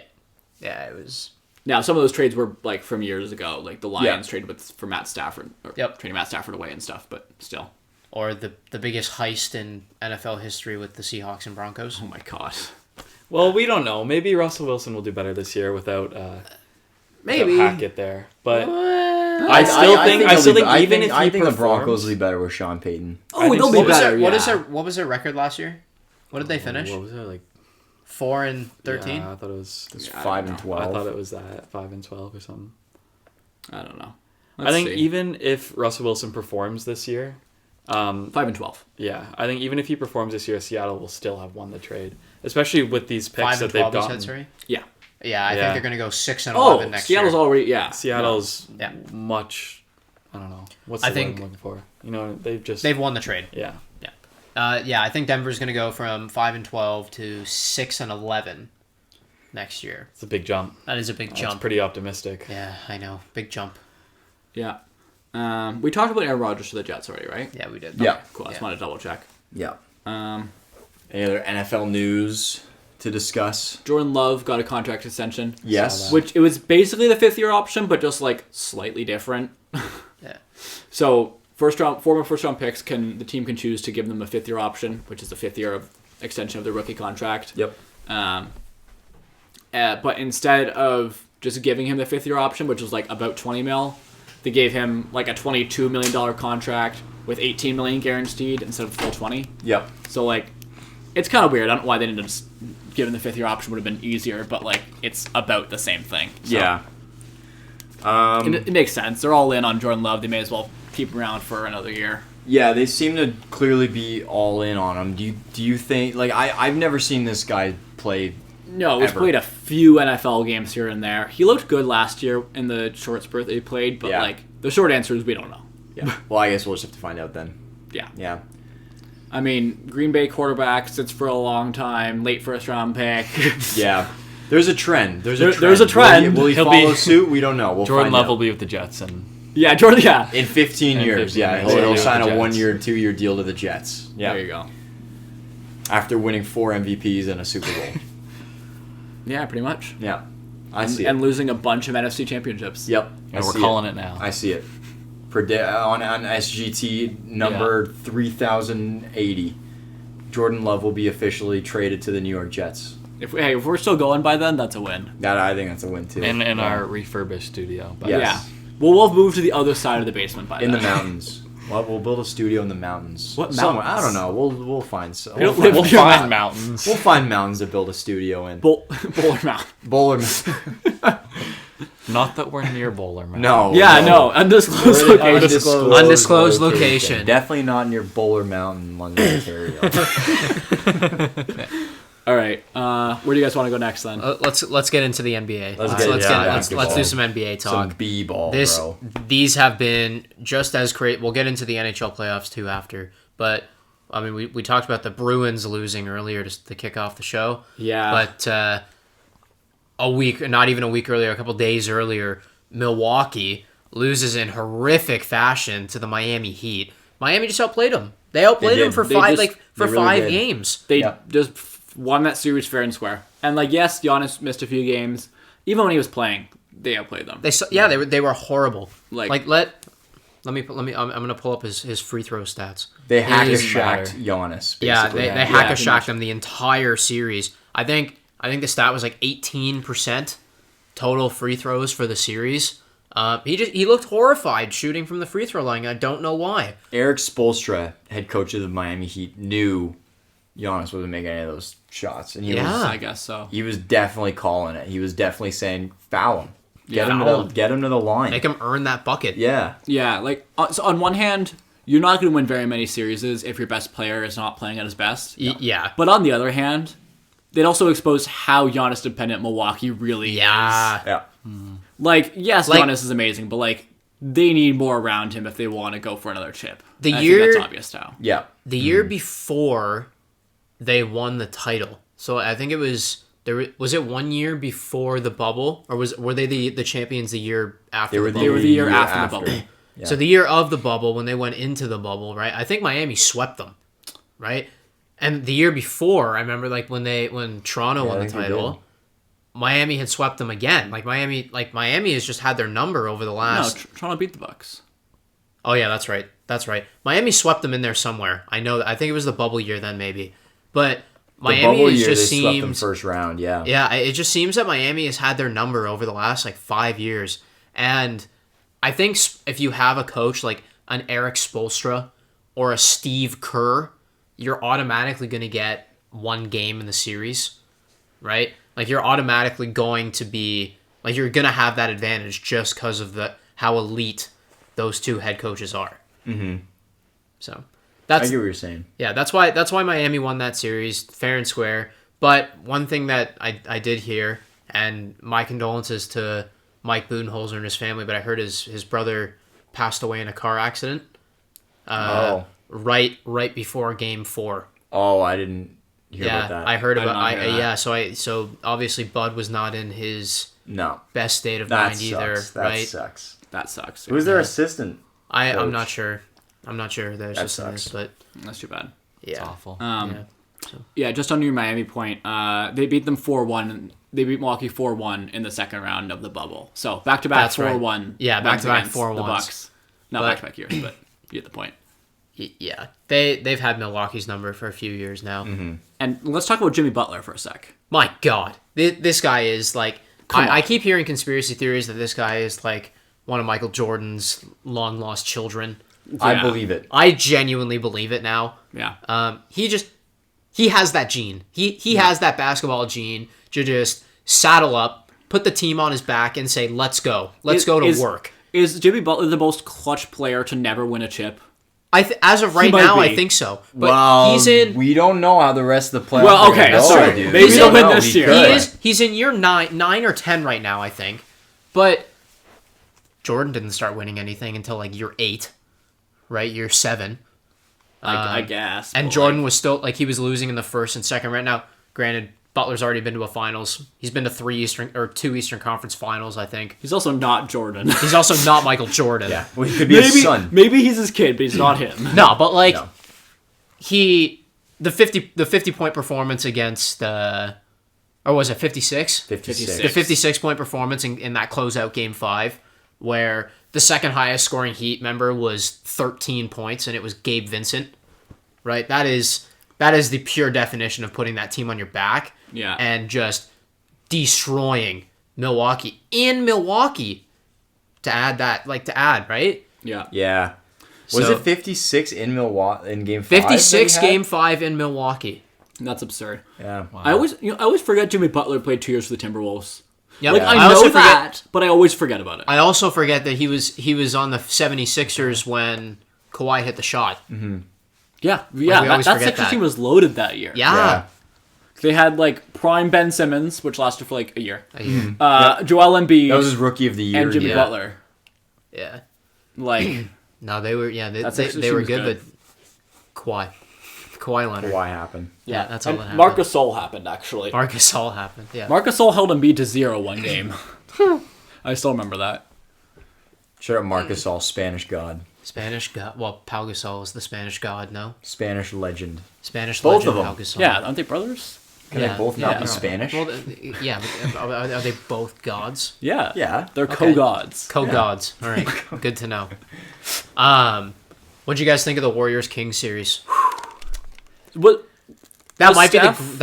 Yeah, it was... Now, some of those trades were like from years ago, like the Lions traded for Matt Stafford, or Yep. trading Matt Stafford away and stuff. But still, Or the biggest heist in NFL history with the Seahawks and Broncos. oh my god, Well, we don't know. Maybe Russell Wilson will do better this year without maybe. without Hackett there. But I still think even if he I think the Broncos performs- will be better with Sean Payton. Oh, I think they'll so. be What was better. what was their record last year? What did they finish? What was it, like 4 and 13? Yeah, I thought it was. It's Yeah, I 5 don't and know. 12. I thought it was that 5 and 12 or something. I don't know. I think see. even if Russell Wilson performs this year, 5 and 12. yeah, I think even if he performs this year, Seattle will still have won the trade, especially with these picks 5 that and they've 12, you gotten. said, sorry? Yeah. Yeah, I Yeah. think they're going to go 6 and 11 Oh, next Seattle's year. already. Yeah. Seattle's Yeah. much. I don't know. What's I the word think- I'm looking for? You know, they've just. They've won the trade. Yeah. Yeah, I think Denver's going to go from 5 and 12 to 6 and 11 next year. It's a big jump. That is a big That's jump. pretty optimistic. Yeah, I know. Big jump. Yeah. We talked about Aaron Rodgers to the Jets already, right? Yeah, we did. Yeah. Cool. I just Yeah. wanted to double check. Yeah. Um, Any other NFL news to discuss? Jordan Love got a contract extension, Yes. that. which it was basically the 5th year option, but just like slightly different. Yeah. So former first round picks the team can choose to give them a 5th-year option, which is the 5th year of extension of their rookie contract. Yep. But instead of just giving him the 5th-year option, which was like about $20 million, they gave him like a $22 million contract with $18 million guaranteed instead of full 20. Yep. So like, it's kind of weird. I don't know why they didn't just give him the 5th-year option. Would have been easier, but like, it's about the same thing. So. Yeah. It makes sense. They're all in on Jordan Love. They may as well keep him around for another year. Yeah, they seem to clearly be all in on him. Do you think, like, I've never seen this guy play? No, he's ever. played a few NFL games here and there. He looked good last year in the short spurt that he played, but Yeah. like, the short answer is we don't know. Yeah. Well, I guess we'll just have to find out then. Yeah. Yeah. I mean, Green Bay quarterback sits for a long time, late first round pick. Yeah. There's a trend. There's a trend. Will he He'll follow be- suit? We don't know. We'll Jordan find Love out. will be with the Jets, and Yeah, Jordan, yeah. In 15 In years, 15 yeah. years, He'll yeah. sign a Jets. 1-year, 2-year deal to the Jets. Yeah. There you go. After winning 4 MVPs and a Super Bowl. Yeah, pretty much. Yeah. I see And it. losing a bunch of NFC championships. Yep. and we're calling it now. I see it. On SGT number 3080, Jordan Love will be officially traded to the New York Jets. If we're still going by then, that's a win. I think that's a win too. in our refurbished studio. But Yes. Yeah. Well, we'll move to the other side of the basement by In then. the mountains. Well, we'll build a studio in the mountains. What Somewhere. mountains? I don't know. We'll find some. We don't We'll live We'll find, near find mountains. we'll find mountains to build a studio in. Bowler Mountain. Bowler. Not that we're near Bowler, man. No. Yeah, no. Undisclosed We're in location. Undisclosed location. Definitely not near Bowler Mountain, London, Ontario. All right. Where do you guys want to go next then? Let's get into the NBA. Let's Let's do some NBA talk. Some B-ball, This bro. These have been just as great. We'll get into the NHL playoffs too after, but I mean we talked about the Bruins losing earlier to kick off the show. Yeah. But not even a week earlier, a couple days earlier, Milwaukee loses in horrific fashion to the Miami Heat. Miami just outplayed them. They outplayed did. them for They five just- they really 5 did. games. They Yeah. just won that series fair and square. And like, yes, Giannis missed a few games. Even when he was playing, they outplayed them. They were horrible. Like- let me I'm gonna pull up his free throw stats. They hack a Is- shacked Giannis. Yeah, Basically. they hack a pretty shack much. them the entire series. I think the stat was like 18% total free throws for the series. He looked horrified shooting from the free throw line. I don't know why. Eric Spoelstra, head coach of the Miami Heat, knew Giannis wasn't making any of those shots, and Yeah. I guess so. he was definitely calling it. He was definitely saying foul him, Foul him. get him to the line. Make him earn that bucket. Yeah, Yeah, like, so on one hand, you're not going to win very many series if your best player is not playing at his best. Yeah. But on the other hand, they'd also expose how Giannis dependent Milwaukee really is. yeah. Like, yes, Like- Giannis is amazing, but like, they need more around him if they want to go for another chip. The And I year- think that's obvious now. Yeah. The year before they won the title. So I think it was was it 1 year before the bubble, or were they the champions the year after? They were the They bubble? were the year after the bubble. Yeah. So the year of the bubble, when they went into the bubble, right? I think Miami swept them, right? And the year before, I remember like when Toronto won I the think they title, did. Miami had swept them again. Miami has just had their number over the No, last. Toronto beat the Bucks. Oh yeah, that's right. That's right. Miami swept them in there somewhere. I know. I think it was the bubble year then maybe, but The Miami bubble is year, just they swept them seems. first round. Yeah. Yeah, it just seems that Miami has had their number over the last like 5 years, and I think if you have a coach like an Eric Spoelstra or a Steve Kerr, you're automatically going to get one game in the series, right? Like you're automatically going to be like you're going to have that advantage just because of how elite those two head coaches are. Mm-hmm. So I that's get what you're saying. yeah, that's why Miami won that series fair and square. But one thing that I did hear, and my condolences to Mike Budenholzer and his family, but I heard his brother passed away in a car accident. Right before Game 4. Oh, I didn't hear Yeah, about that. I heard I did about. not hear that. So obviously Bud was not in his No. best state of That mind sucks. either, That right? sucks. That sucks. Who's their assistant? I'm coach? not sure. I'm not sure. There's That just sucks. this, but That's too bad. It's yeah. awful. Yeah. Yeah, just on your Miami point, they beat them 4-1. They beat Milwaukee 4-1 in the second round of the bubble. So back to back That's right. 4-1. Yeah, wins back-to-back against 4-1s. The Bucks. Not But- back to back years, but You get the point. Yeah, they've had Milwaukee's number for a few years now. And let's talk about Jimmy Butler for a sec. My God, this guy is like. I keep hearing conspiracy theories that this guy is like one of Michael Jordan's long lost children. I believe it. I genuinely believe it now. Yeah. He has that gene. He has that basketball gene to just saddle up, put the team on his back, and say, "Let's go. Let's go to work." Is Jimmy Butler the most clutch player to never win a chip? As of right might now, be. I think so. But he's in. We don't know how the rest of the playoffs. Well, okay, are sorry, going, dude. maybe We he'll don't win know. this He year. could. He's in year 9 or 10 right now, I think. But Jordan didn't start winning anything until like year 8, right? Year 7. I guess. And but, Jordan was still like he was losing in the first and second right now. Granted, Butler's already been to a finals. He's been to 2 Eastern Conference finals, I think. he's also not Jordan. He's also not Michael Jordan. Yeah, well, he could be his son. Maybe he's his kid, but he's not him. No, but like No. the 50 point performance against or was it 56? 56. The 56 point performance in that closeout game 5 where the second highest scoring Heat member was 13 points and it was Gabe Vincent. Right? That is the pure definition of putting that team on your back. Yeah. And just destroying Milwaukee in Milwaukee to add, right? Yeah. Yeah. Was So- it 56 in Milwaukee in game 5? 56 game 5 in Milwaukee. That's absurd. Yeah. I always forget Jimmy Butler played 2 years for the Timberwolves. Yep. Like, I also know that, but I always forget about it. I also forget that he was on the 76ers when Kawhi hit the shot. Yeah. we That always forget Sixers that. team was loaded that year. Yeah. They had, like, prime Ben Simmons, which lasted for, like, a year. Yeah. Joel Embiid. That was his rookie of the year. and Jimmy yeah. Butler. Yeah. Like, No, they were That they Sixers were team good, was but Kawhi Leonard. Why happened? Yeah, that's all that happened. Marcus Sol happened, actually. Marcus all happened. Yeah. Marcus Sol held Embiid to 0 one game. I still remember that. Shout out Marcus All, Spanish god. Spanish god. Well, Pau Gasol is the Spanish god, no? Spanish legend. Spanish Both legend of Pau them. Gasol. Yeah, aren't they brothers? Can they both not be Spanish? Well, yeah, but are they both gods? Yeah. Yeah. They're Okay. co-gods. Co-gods. All right. Good to know. What'd you guys think of the Warriors Kings series? What That Was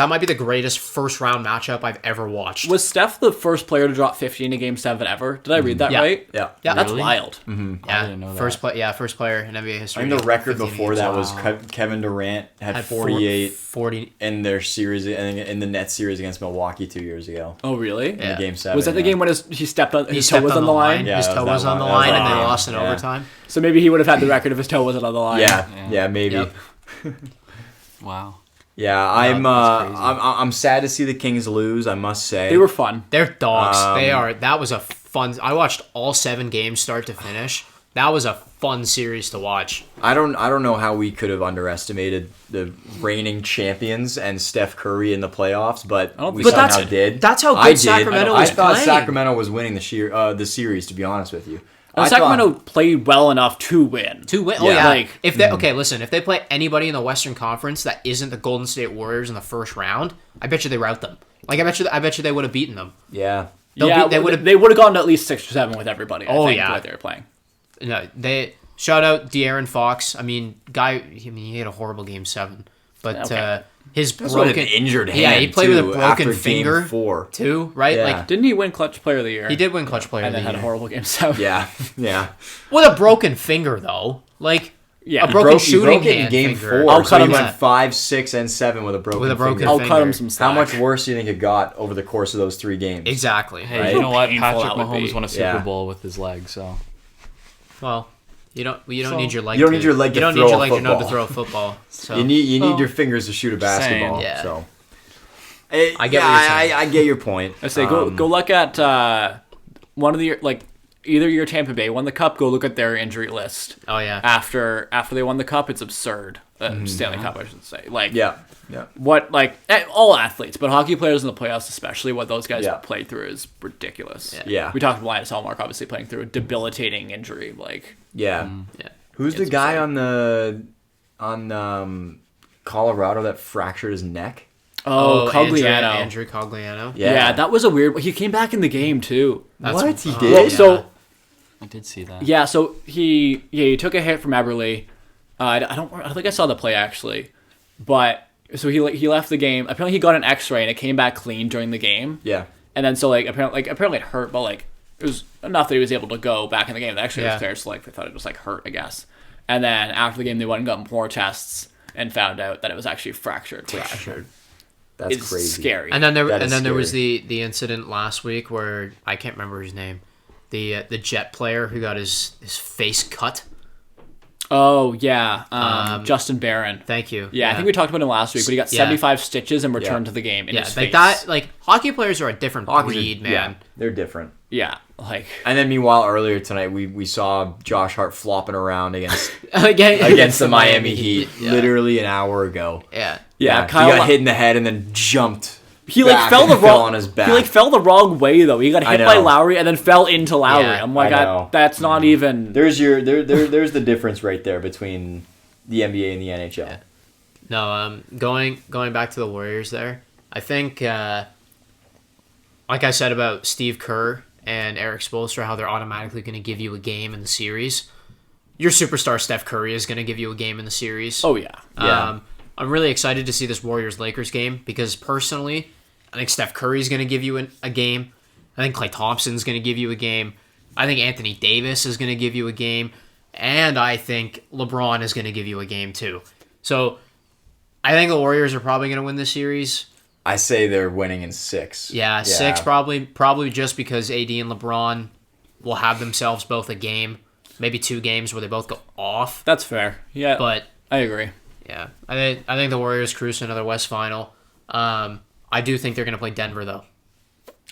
might be the greatest first round matchup I've ever watched. was Steph the first player to drop 50 in a game 7 ever? Did I read that Yeah. right? Yeah. Yeah. That's Really? wild. Yeah, didn't know that. first player in NBA I history. think the record 50 before games. that was Kevin Durant had Had 48 40. in their series in the Nets series against Milwaukee 2 years ago. Oh, really? Yeah. In game 7. Was that the yeah. game when he stepped on He his toe stepped was on the line? Yeah, his that toe was was that on the one. That was line, that and they game. lost in Yeah. overtime. So maybe he would have had the record if his toe wasn't on the line. Yeah, maybe. Yep. Wow. Yeah, I'm sad to see the Kings lose. I must say They were fun. They're dogs. They Um, are. That was a fun. I watched all 7 games start to finish. That was a fun series to watch. I don't know how we could have underestimated the reigning champions and Steph Curry in the playoffs, but we think somehow we did. did. That's how good I did. Sacramento I was thought playing. Sacramento was winning the series. To be honest with you, I Sacramento thought- played well enough to win. To win. Oh Yeah. yeah. Like- If they listen, if they play anybody in the Western Conference that isn't the Golden State Warriors in the first round, I bet you they rout them. Like I bet you they would have beaten them. Yeah, They They would've- would have gone to at least 6 or 7 with everybody. I Oh, think, yeah. the way they were playing. No, they shout out De'Aaron Fox. I mean, he had a horrible game 7, but Okay. his That's what broken an injured hand. Yeah, he played with a too, broken after game finger 4. too, right? Yeah. Like Didn't he win Clutch Player of the Year? he did win Clutch Player And of then the had a Year. horrible game 7. Yeah. With a broken finger though, like Yeah. a broken He shooting broke it in hand game finger. 4. I'll so cut he him went that. 5, 6, and 7 with a broken With a broken finger. I'll finger. cut him some slack. How much worse do you think it got over the course of those 3 games? Exactly. Hey, Right? you know what? Painful Patrick that would be. Mahomes won a Super Yeah. Bowl with his leg, so Well, you don't So- need your leg. You don't need your leg You to don't throw need your a leg to know to football. throw a football. So You need Well, your fingers to shoot a basketball. same. Yeah. So I get what you're saying. I get your point. I say go look at one of the either your Tampa Bay won the cup. Go look at their injury list Oh yeah. after they won the cup. It's absurd. Stanley Cup, I should say. Like Yeah. what all athletes, but hockey players in the playoffs especially, what those guys Yeah. played through is ridiculous. Yeah. We talked about Linus Hallmark obviously playing through a debilitating injury. Like Yeah. Yeah. Who's the It's guy absurd. on Colorado that fractured his neck? Cogliano. Andrew Cogliano. Yeah, that was a weird. He came back in the game too. That's- What? He oh, did? Well, yeah. so I did see that. Yeah, so he took a hit from Eberle. I don't think I saw the play actually, but so he left the game. Apparently he got an X-ray and it came back clean during the game. Yeah. And then so apparently it hurt, but it was enough that he was able to go back in the game. The X-ray was there, so they thought it was hurt, I guess. And then after the game they went and got more tests and found out that it was actually fractured. That's It's crazy. scary. And then there was the incident last week where I can't remember his name, the Jet player who got his face cut. Oh yeah, Justin Barron. Thank you. Yeah, I think we talked about him last week, but he got 75 stitches and returned to the game in his face. Hockey players are a different breed, man. Yeah, they're different. Yeah, And then meanwhile, earlier tonight, we saw Josh Hart flopping around against the Miami Heat literally an hour ago. Yeah. yeah. He got hit in the head and then jumped. He back fell and on his back. He fell the wrong way though. He got hit by Lowry and then fell into Lowry. Yeah, I'm like, I know. that's not even. There's there's the difference right there between the NBA and the NHL. Yeah. No, going back to the Warriors there, I think, like I said about Steve Kerr and Eric Spoelstra, how they're automatically going to give you a game in the series. Your superstar Steph Curry is going to give you a game in the series. Oh yeah. I'm really excited to see this Warriors-Lakers game because personally, I think Steph Curry is going to give you a game. I think Klay Thompson's going to give you a game. I think Anthony Davis is going to give you a game. And I think LeBron is going to give you a game too. So I think the Warriors are probably going to win this series. I say they're winning in 6. Yeah, 6 probably just because AD and LeBron will have themselves both a game, maybe 2 games where they both go off. That's fair. Yeah, But I agree. yeah, I think the Warriors cruise to another West Final. I do think they're going to play Denver though.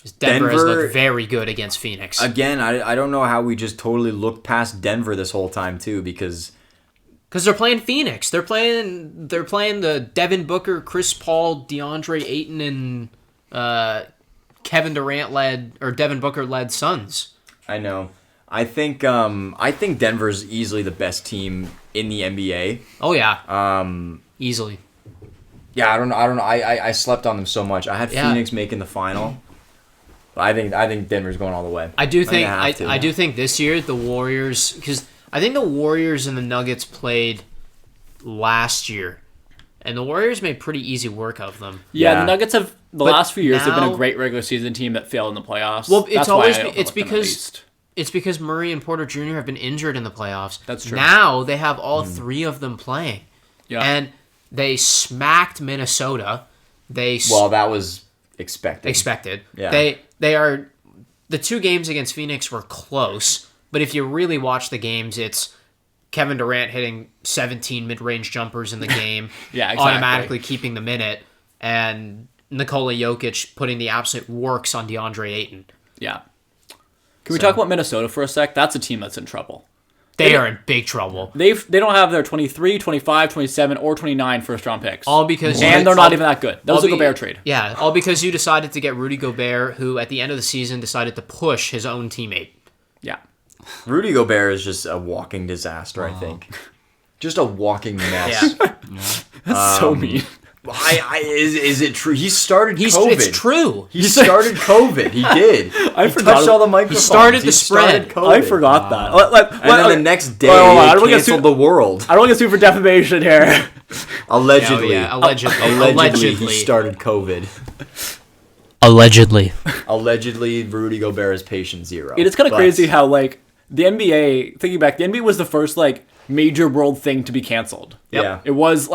'Cause Denver has looked very good against Phoenix. Again, I don't know how we just totally looked past Denver this whole time too, because they're playing Phoenix. They're playing the Devin Booker, Chris Paul, DeAndre Ayton, and Kevin Durant led or Devin Booker led Suns. I know. I think Denver's easily the best team in the NBA. Oh yeah. Easily. Yeah, I don't know. I slept on them so much. I had Phoenix making the final. But I think Denver's going all the way. I do think this year the Warriors, because I think the Warriors and the Nuggets played last year, and the Warriors made pretty easy work of them. Yeah, the Nuggets have the last few years. They've been now- a great regular season team that failed in the playoffs. Well, That's it's because Murray and Porter Jr. have been injured in the playoffs. That's true. Now they have all 3 of them playing. Yeah. And they smacked Minnesota. Well, that was expected. Yeah. Yeah. They are the 2 games against Phoenix were close, but if you really watch the games, it's Kevin Durant hitting 17 mid-range jumpers in the game, Yeah, exactly. automatically keeping the minute, and Nikola Jokic putting the absolute works on DeAndre Ayton. Yeah. Can we talk about Minnesota for a sec? That's a team that's in trouble. They are in big trouble. They don't have their 23, 25, 27, or 29 first-round picks. All because and they're not even that good. That was a Gobert trade. Yeah, all because you decided to get Rudy Gobert, who at the end of the season decided to push his own teammate. Yeah. Rudy Gobert is just a walking disaster, I think. Just a walking mess. Yeah. That's so mean. Is it true? He started COVID. It's true. He started COVID. He did. I he forgot touched all the microphones. He started the spread. COVID. I forgot that. And then the next day, he canceled the world. I don't want to get sued for defamation here. Allegedly. Allegedly. He started COVID. Allegedly. Allegedly, Rudy Gobert is patient 0. It's kind of crazy how, the NBA, thinking back, the NBA was the first, major world thing to be canceled. Yep. Yeah. It was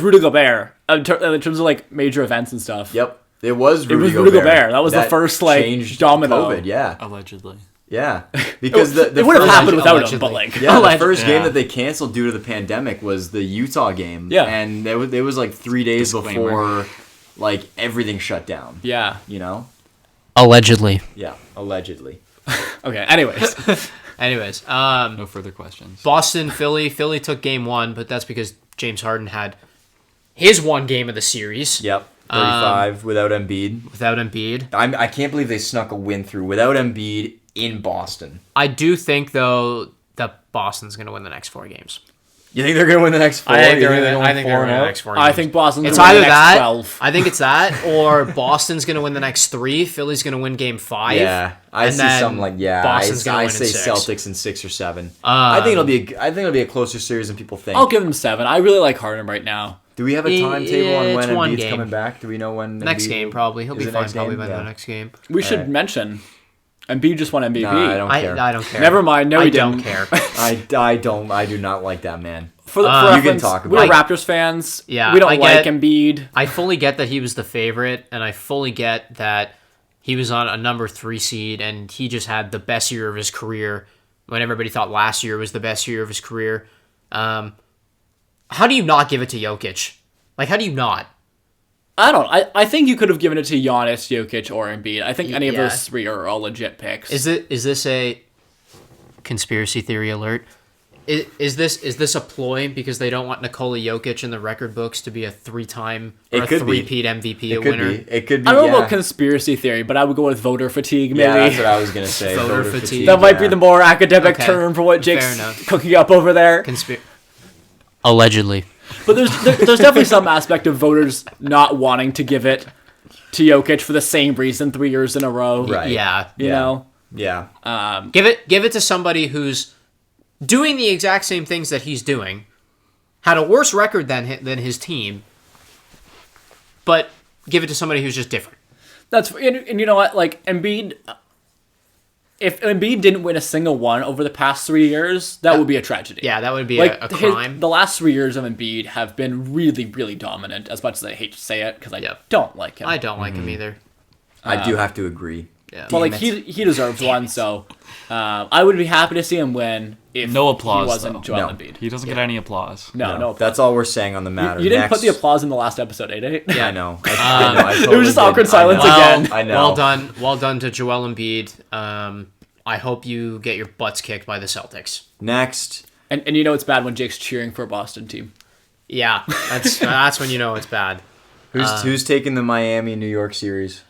Rudy Gobert in terms of, major events and stuff. Yep. It was Rudy Gobert. That was the first, domino. COVID, yeah. Allegedly. Yeah. Because it would have happened without him, but, the first game that they canceled due to the pandemic was the Utah game. Yeah. And it was 3 days before, everything shut down. Yeah. You know? Allegedly. Yeah. Allegedly. Okay, anyways. No further questions. Boston, Philly. Philly took game 1, but that's because James Harden had his one game of the series. Yep. 35 without Embiid. Without Embiid. I can't believe they snuck a win through without Embiid in Boston. I do think, though, that Boston's going to win the next 4 games. You think they're gonna win the next 4? I think You they're going going to win 4-0? the next 4 I games. think Boston's It's going to win either the next that. 12. I think it's that, or Boston's going to win the next 3. Philly's going to win Game 5. Yeah, I and see then something like Boston's going to I win say in 6. Celtics in 6 or 7. I think it'll be a closer series than people think. I'll give them 7. I really like Harden right now. Do we have a timetable on it's when one Embiid's game. coming back? Do we know when? Next Embiid game, probably. He'll is be the fine next probably game? by Yeah. the next game. We should Alright. mention Embiid just won MVP. Nah, I don't care. I don't care. Never mind. No, I he don't didn't. care. I do not like that man. For You can reference, talk we're about Raptors fans. Yeah, we don't I like get- Embiid. I fully get that he was the favorite, and I fully get that he was on a number 3 seed, and he just had the best year of his career when everybody thought last year was the best year of his career. How do you not give it to Jokic? Like, how do you not? I think you could have given it to Giannis, Jokic, or Embiid. I think any of Yeah. those 3 are all legit picks. Is this a conspiracy theory alert? Is this a ploy because they don't want Nikola Jokic in the record books to be a 3-time or It a could be. 3-peat MVP It a could winner? be. It could be. I don't know yeah. about conspiracy theory, but I would go with voter fatigue, maybe. Yeah, that's what I was gonna say. Voter fatigue. That might be the more academic Okay. term for what Fair Jake's enough. cooking up over there. Allegedly. But there's definitely some aspect of voters not wanting to give it to Jokic for the same reason 3 years in a row. Right. Yeah. You know? Yeah. Give it to somebody who's doing the exact same things that he's doing, had a worse record than his team, but give it to somebody who's just different. And you know what? Like, Embiid, if Embiid didn't win a single one over the past 3 years, that would be a tragedy. Yeah, that would be Like, a crime. the last 3 years of Embiid have been really, really dominant, as much as I hate to say it, because I Yep. don't like him. I don't like him either. I do have to agree. Yeah. But, like, Damn he deserves one, so I would be happy to see him win if No applause, he wasn't though. Joel No. Embiid. He doesn't get any applause. No. That's all we're saying on the matter. You didn't put Next- the applause in the last episode, eh? Yeah, I know. I know. I It was totally just did. awkward silence I know. again. I know. Well done to Joel Embiid. I hope you get your butts kicked by the Celtics. Next. And you know it's bad when Jake's cheering for a Boston team. Yeah, that's when you know it's bad. Who's taking the Miami New York series?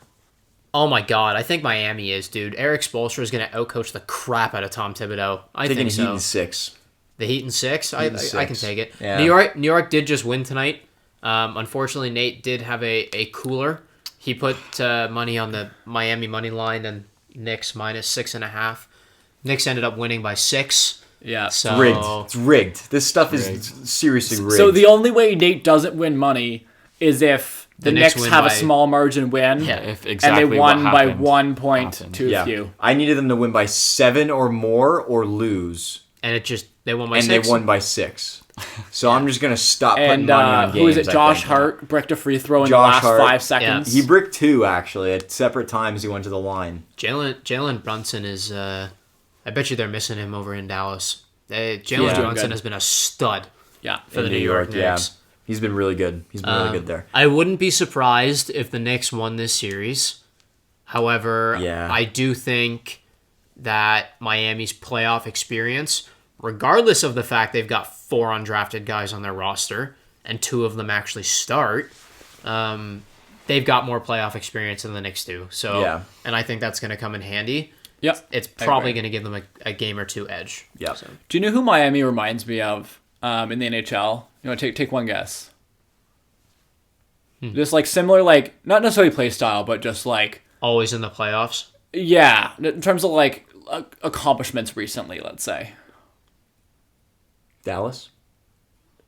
Oh my god, I think Miami is, dude. Eric Spoelstra is going to outcoach the crap out of Tom Thibodeau. I Taking think Heat so. in 6. The Heat in 6? I can 6. take it. Yeah. New York did just win tonight. Unfortunately, Nate did have a cooler. He put money on the Miami money line and Knicks minus 6.5. Knicks ended up winning by 6. Yeah. So Rigged. It's rigged. This stuff is seriously rigged. So the only way Nate doesn't win money is if the Knicks Knicks win have a by- small margin win. Yeah, If And exactly they won what by happened 1 point happened. to yeah. a few. I needed them to win by 7 or more or lose. and they won by And 6. they won by 6. So I'm just going to stop putting And money on games. who is it? I Josh think. Hart bricked a free throw in the Josh last Hart. 5 seconds. He bricked 2, actually. At separate times, he went to the line. Jalen Brunson is. I bet you they're missing him over in Dallas. Jalen Yeah. Brunson Good. has been a stud Yeah. for the In New York yeah. Knicks. He's been really good. He's been really good there. I wouldn't be surprised if the Knicks won this series. However, Yeah. I do think that Miami's playoff experience, regardless of the fact they've got 4 undrafted guys on their roster and 2 of them actually start, they've got more playoff experience than the Knicks do. So, Yeah. and I think that's going to come in handy. Yep. It's I probably agree. going to give them a game or 2 edge. Yeah. So. Do you know who Miami reminds me of in the NHL? You want to take one guess? Just like similar, like not necessarily play style, but just like Always in the playoffs. yeah, in terms of like accomplishments recently. Let's say. Dallas?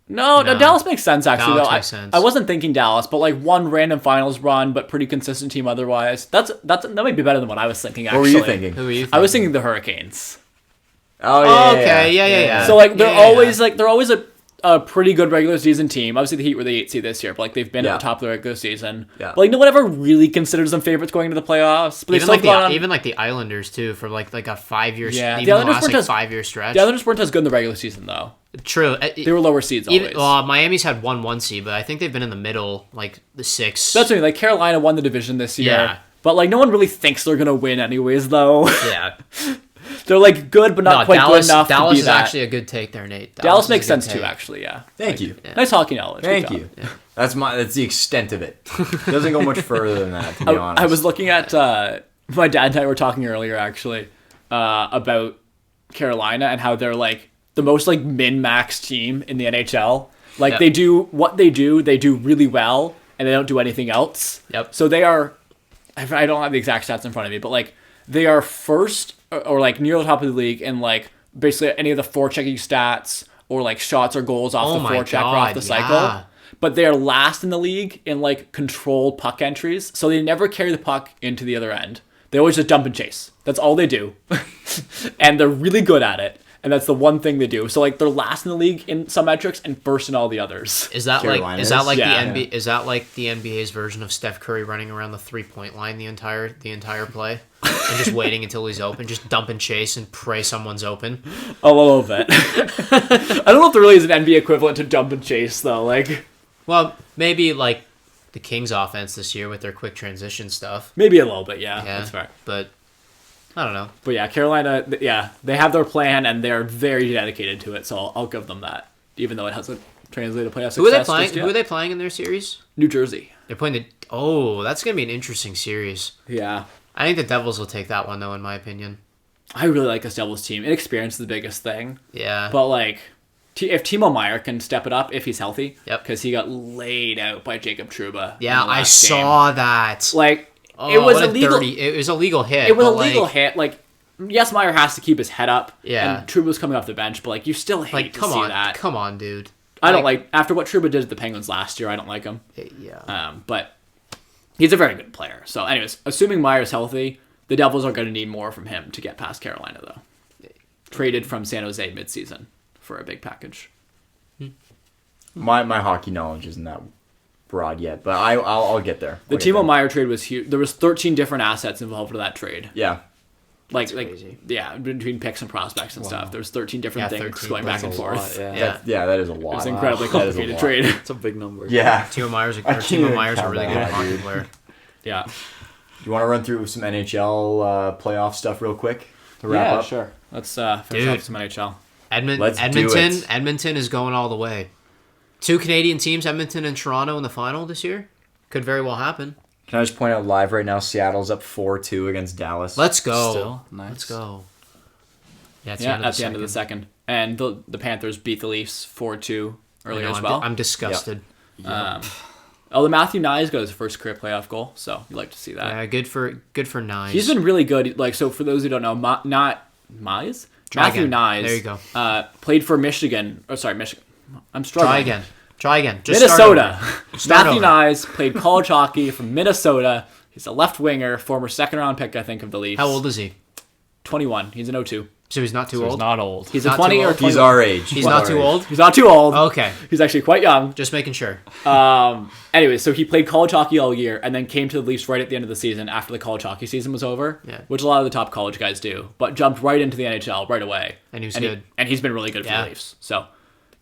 No, No. Dallas makes sense actually. Dallas though. makes sense. I wasn't thinking Dallas, but like one random finals run, but pretty consistent team otherwise. That might be better than what I was thinking. Actually, What were you thinking? Who are you I was thinking the Hurricanes. Oh, Oh, okay, yeah. So like they're Yeah. always a pretty good regular season team. Obviously the Heat were the 8th seed this year, but like they've been Yeah. at the top of the regular season. Yeah. But like no one ever really considers them favorites going into the playoffs. But they Even still like gone on. even like the Islanders too for like a 5-year Yeah, the even the Islanders last weren't like as- 5-year stretch. The Islanders weren't as good in the regular season though. True. They were lower seeds always. Even, Miami's had 1 seed, but I think they've been in the middle, like the 6. That's what I mean. Like Carolina won the division this year. Yeah. But like no one really thinks they're gonna win anyways though. yeah. They're like good but not quite Dallas, good enough Dallas to be is that. actually a good take there, Nate. Dallas is makes a good sense too, take. actually. Yeah. Thank you. Nice hockey knowledge. Good Thank job. you. That's the extent of it. Doesn't go much further than that, to be honest. I was looking at my dad and I were talking earlier actually about Carolina and how they're like the most like min-max team in the NHL. Like Yep. they do what they do really well, and they don't do anything else. Yep. So they are, I don't have the exact stats in front of me, but like they are first or like near the top of the league in like basically any of the forechecking stats or like shots or goals off Oh the my forecheck or God, off the yeah. cycle. But they are last in the league in like controlled puck entries. So they never carry the puck into the other end. They always just dump and chase. That's all they do. And they're really good at it. And that's the one thing they do. So like they're last in the league in some metrics and first in all the others. Is that Carolina like is that like Yeah. the NBA? Is that like the NBA's version of Steph Curry running around the 3-point line the entire play and just waiting until he's open, just dump and chase and pray someone's open? A little bit. I don't know if there really is an NBA equivalent to dump and chase though. Like Well, maybe like the Kings offense this year with their quick transition stuff. maybe a little bit. Yeah, Yeah, that's fair. But I don't know. But yeah, Carolina, yeah, they have their plan and they're very dedicated to it. So I'll give them that, even though it hasn't translated to playoff success. Who are they playing? just yet. Who are they playing in their series? New Jersey. They're playing the. Oh, that's gonna be an interesting series. Yeah. I think the Devils will take that one though, in my opinion. I really like this Devils team. Inexperience is the biggest thing. Yeah. But like, if Timo Meier can step it up, if he's healthy, Yep. because he got laid out by Jacob Trouba. Yeah, in the I last game. saw that. Like, Oh, it was what a illegal. It was a legal hit. It was a but, legal like, hit. Like, yes, Meyer has to keep his head up. Yeah. And Trouba was coming off the bench, but like, you still hate Like, to come see on, that. come on, dude. I don't like after what Trouba did to the Penguins last year. I don't like him. Yeah. But he's a very good player. So, anyways, assuming Meyer's healthy, the Devils are going to need more from him to get past Carolina, though. Traded from San Jose midseason for a big package. My hockey knowledge isn't that broad yet, but I'll get there. The I'll get Timo there. Meier trade was huge. There was 13 different assets involved in that trade. Yeah. Like crazy. yeah, between picks and prospects and stuff. There was 13 different Yeah, things 13, going back That's and a lot, forth. yeah. Yeah. That is a lot. It was an incredibly That is a complicated lot. trade. It's a big number. Yeah. Timo Meyer's I can't even a count really that good out, hockey dude. player. Yeah. You want to run through some NHL playoff stuff real quick to wrap up? Sure. Let's finish Dude. off some NHL. Let's do Edmonton. it. Edmonton is going all the way. 2 Canadian teams, Edmonton and Toronto, in the final this year. Could very well happen. Can I just point out live right now, Seattle's up 4-2 against Dallas. Let's go. Still nice. Let's go. Yeah, At the end of the second. And the Panthers beat the Leafs 4-2 earlier as well. I'm disgusted. Although Matthew Nyes got his first career playoff goal, so you like to see that. Yeah, good for Nice. He's been really good. Like, so for those who don't know, not Nyes? Try Matthew again. Nyes. There you go. Played for Michigan. Oh, sorry, Michigan. I'm struggling. Try again. Just start Minnesota. over. Start Matthew over. Nyes played college hockey from Minnesota. He's a left winger, former second-round pick, I think, of the Leafs. How old is he? 21. He's an 02. So he's not too So old. he's not old. He's Not a 20 too or old. 21. He's our age. He's not too old. He's not too old. Okay, He's actually quite young. just making sure. Anyway, so he played college hockey all year and then came to the Leafs right at the end of the season after the college hockey season was over, Yeah. which a lot of the top college guys do, but jumped right into the NHL right away. And he was and good. and he's been really good for Yeah. the Leafs. So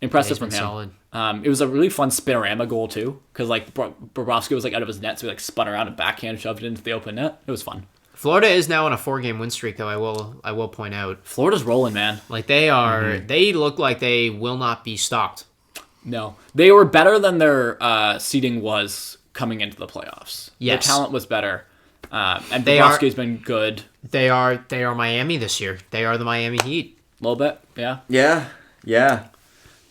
impressive Yeah, from he's him. been solid. It was a really fun spinorama goal too, because like Bobrovsky was like out of his net, so he like spun around and backhand shoved it into the open net. It was fun. Florida is now on a 4-game win streak, though. I will point out, Florida's rolling, man. like they are. They look like they will not be stopped. No, they were better than their seeding was coming into the playoffs. Yes. Their talent was better, and They are- Bobrovsky's been good They are Miami this year. They are the Miami Heat. a little bit. Yeah. Yeah.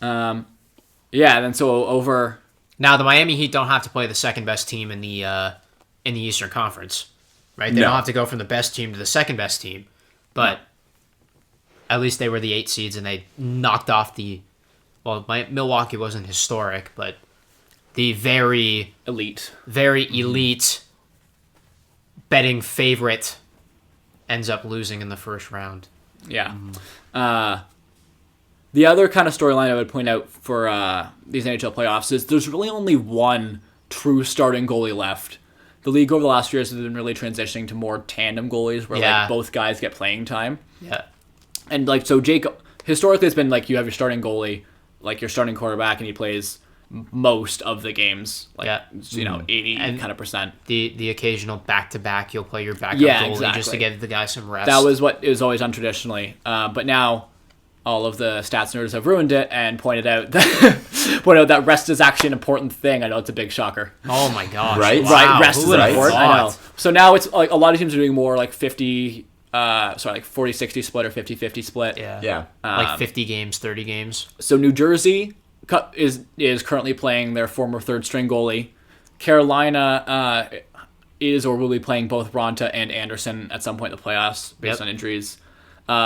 Yeah, and then so over. Now the Miami Heat don't have to play the second best team in the Eastern Conference, right? They No. don't have to go from the best team to the second best team, but at least they were the 8 seeds and they knocked off the. Well, Milwaukee wasn't historic, but the very Elite. elite betting favorite ends up losing in the first round. Yeah. The other kind of storyline I would point out for these NHL playoffs is there's really only one true starting goalie left. The league over the last few years has been really transitioning to more tandem goalies where Yeah. like both guys get playing time. Yeah. And like so Jake historically it's been like you have your starting goalie, like your starting quarterback, and he plays most of the games. Like Yeah. you know, 80 And- kind of percent. The occasional back-to-back, you'll play your backup Yeah, goalie just exactly. to give the guy some rest. That was what it was always done traditionally. But now all of the stats nerds have ruined it and pointed out that rest is actually an important thing. I know it's a big shocker. Oh my gosh. Right? Wow. Right, rest Who is would have important. I know. thought? So now it's like a lot of teams are doing more like 50 like 40-60 split or 50-50 split. Yeah. Like 50 games, 30 games. So New Jersey is currently playing their former third string goalie. Carolina is or will be playing both Ronta and Anderson at some point in the playoffs based on injuries.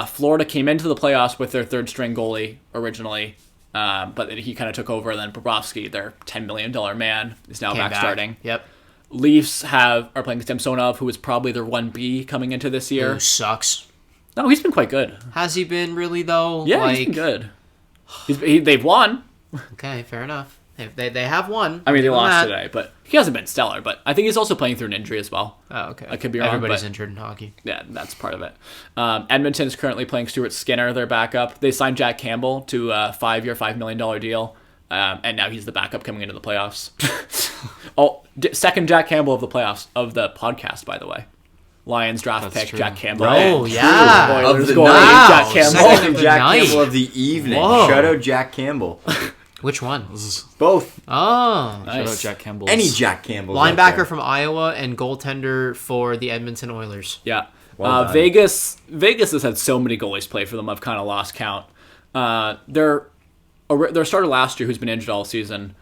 Florida came into the playoffs with their third string goalie originally, but he kind of took over. And then Bobrovsky, their $10 million man, is now back starting. Yep. Leafs are playing Samsonov, who was probably their 1B coming into this year. Who sucks. No, he's been quite good. Has he been really, though? Yeah, he's been good. They've won. Okay, fair enough. They have won. I mean, they lost today, but he hasn't been stellar. But I think he's also playing through an injury as well. Oh, okay. I could be wrong. Everybody's injured in hockey. Yeah, that's part of it. Edmonton is currently playing Stuart Skinner, their backup. They signed Jack Campbell to a 5-year, $5 million deal, and now he's the backup coming into the playoffs. Second Jack Campbell of the playoffs, of the podcast, by the way. Lions draft pick, true. Jack Campbell. Right. Oh, yeah. Oilers Of the goalie, night. Jack Campbell. Second of Jack the night. Campbell of the evening. Whoa. Shout out Jack Campbell. Which one? Both. Oh. Shout out Nice. Jack Campbell. Any Jack Campbell. Linebacker from Iowa and goaltender for the Edmonton Oilers. Yeah. Well done. Vegas has had so many goalies play for them, I've kind of lost count. Their starter last year, who's been injured all season,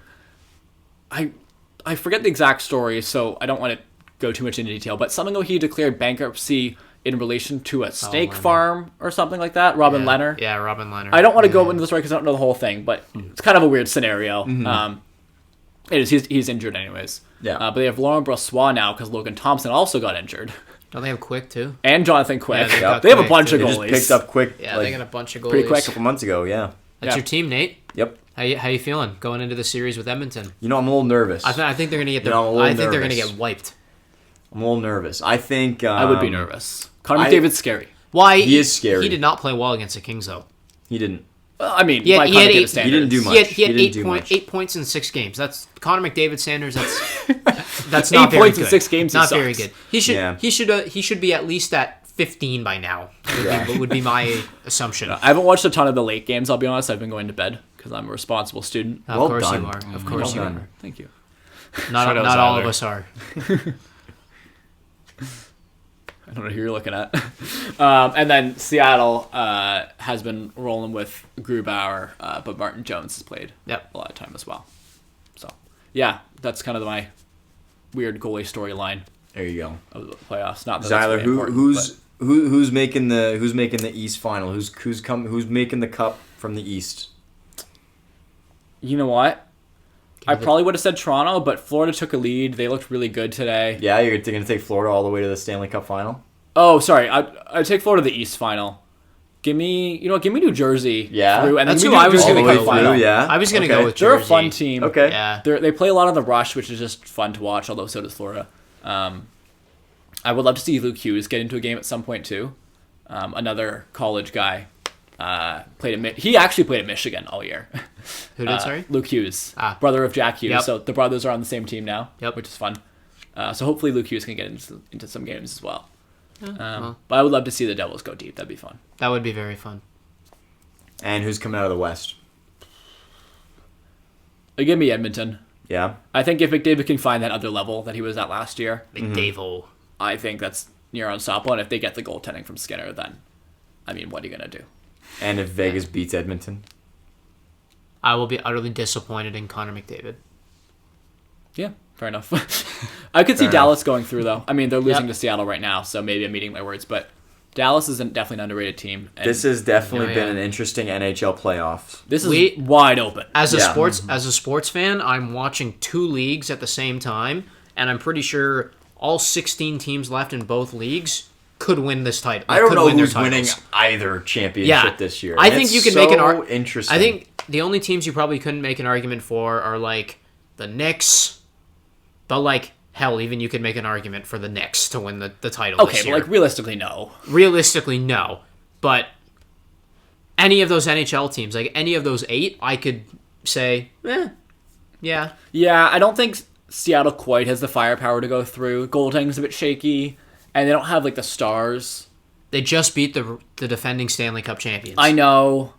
I forget the exact story, so I don't want to go too much into detail, but something he declared bankruptcy in relation to a steak Leonard. farm or something like that. Robin Leonard. Yeah, Robin Leonard. I don't want to go into the story because I don't know the whole thing, but it's kind of a weird scenario. It is. He's injured anyways. Yeah. But they have Laurent Brossois now because Logan Thompson also got injured. Don't they have Quick, too? And Jonathan Quick. Yeah, they got they have a Quick, bunch too. of They just goalies. picked up quick. Yeah, like, they got a bunch of goalies. pretty quick a couple months ago. Yeah. That's Yeah. your team, Nate. Yep. How you feeling going into the series with Edmonton? You know, I'm a little nervous. I think they're gonna get. You know, I'm a little I think they're gonna nervous. get wiped. I'm a little nervous. I think I would be nervous. Connor I- McDavid's scary. Why? He is scary. He did not play well against the Kings, though. he didn't. Well, I mean, He had- by he Connor had McDavid eight- standards. He didn't do much. He had He didn't do much. 8 points in 6 games. That's Connor McDavid standards. That's 8 not very points good. in 6 games, he Not very sucks. good. He should. Yeah. He should be at least at 15 by now. Would be my assumption. I haven't watched a ton of the late games, I'll be honest. I've been going to bed because I'm a responsible student. Of Well course done. you are. Of course Well you done. are. Thank you. Not Shout out all of Tyler. us are. I don't know who you're looking at. And then Seattle has been rolling with Grubauer, but Martin Jones has played Yep. a lot of time as well. So, yeah, that's kind of my weird goalie storyline There you go. of the playoffs. Not that Zyler, that's really important, who's making the East final? Who's making the cup from the East? but you know what? I probably would have said Toronto, but Florida took a lead. They looked really good today. Yeah, you're gonna take Florida all the way to the Stanley Cup final. Oh, sorry. I'd take Florida to the East final. Give me New Jersey. Yeah. through, and then That's give who me I New was Jersey all the to way the through. final. Yeah, I was gonna Okay. go with They're a Jersey. fun team. Okay. Yeah. They play a lot of the rush, which is just fun to watch, although so does Florida. I would love to see Luke Hughes get into a game at some point, too. Another college guy. He actually played at Michigan all year. Who did? Sorry. Luke Hughes, Ah. brother of Jack Hughes. Yep. So the brothers are on the same team now, Yep. which is fun. So hopefully Luke Hughes can get into some games as well. well. But I would love to see the Devils go deep. That'd be fun. That would be very fun. And who's coming out of the West? Give me Edmonton. Yeah. I think if McDavid can find that other level that he was at last year, McDavid. I think that's near unstoppable. And if they get the goaltending from Skinner, then, I mean, what are you going to do? And if Vegas beats Edmonton? I will be utterly disappointed in Connor McDavid. Yeah, fair enough. I could see Fair Dallas going through, though. I mean, they're losing Yep. to Seattle right now, so maybe I'm eating my words. But Dallas is definitely an underrated team. And This has definitely Yeah, been yeah. an interesting NHL playoffs. this is We- wide open. As a Yeah. sports fan, I'm watching 2 leagues at the same time, and I'm pretty sure all 16 teams left in both leagues could win this title. I don't could know win their who's winning titles. either championship Yeah. this year. I And think it's you can make an so interesting. I think the only teams you probably couldn't make an argument for are like the Knicks, but like hell, even you could make an argument for the Knicks to win the title Okay, this but year. like realistically, no. Realistically, no. But any of those NHL teams, like any of those 8, I could say, yeah. Yeah, I don't think Seattle quite has the firepower to go through. Goaltending's a bit shaky, and they don't have like the stars. They just beat the defending Stanley Cup champions. I know,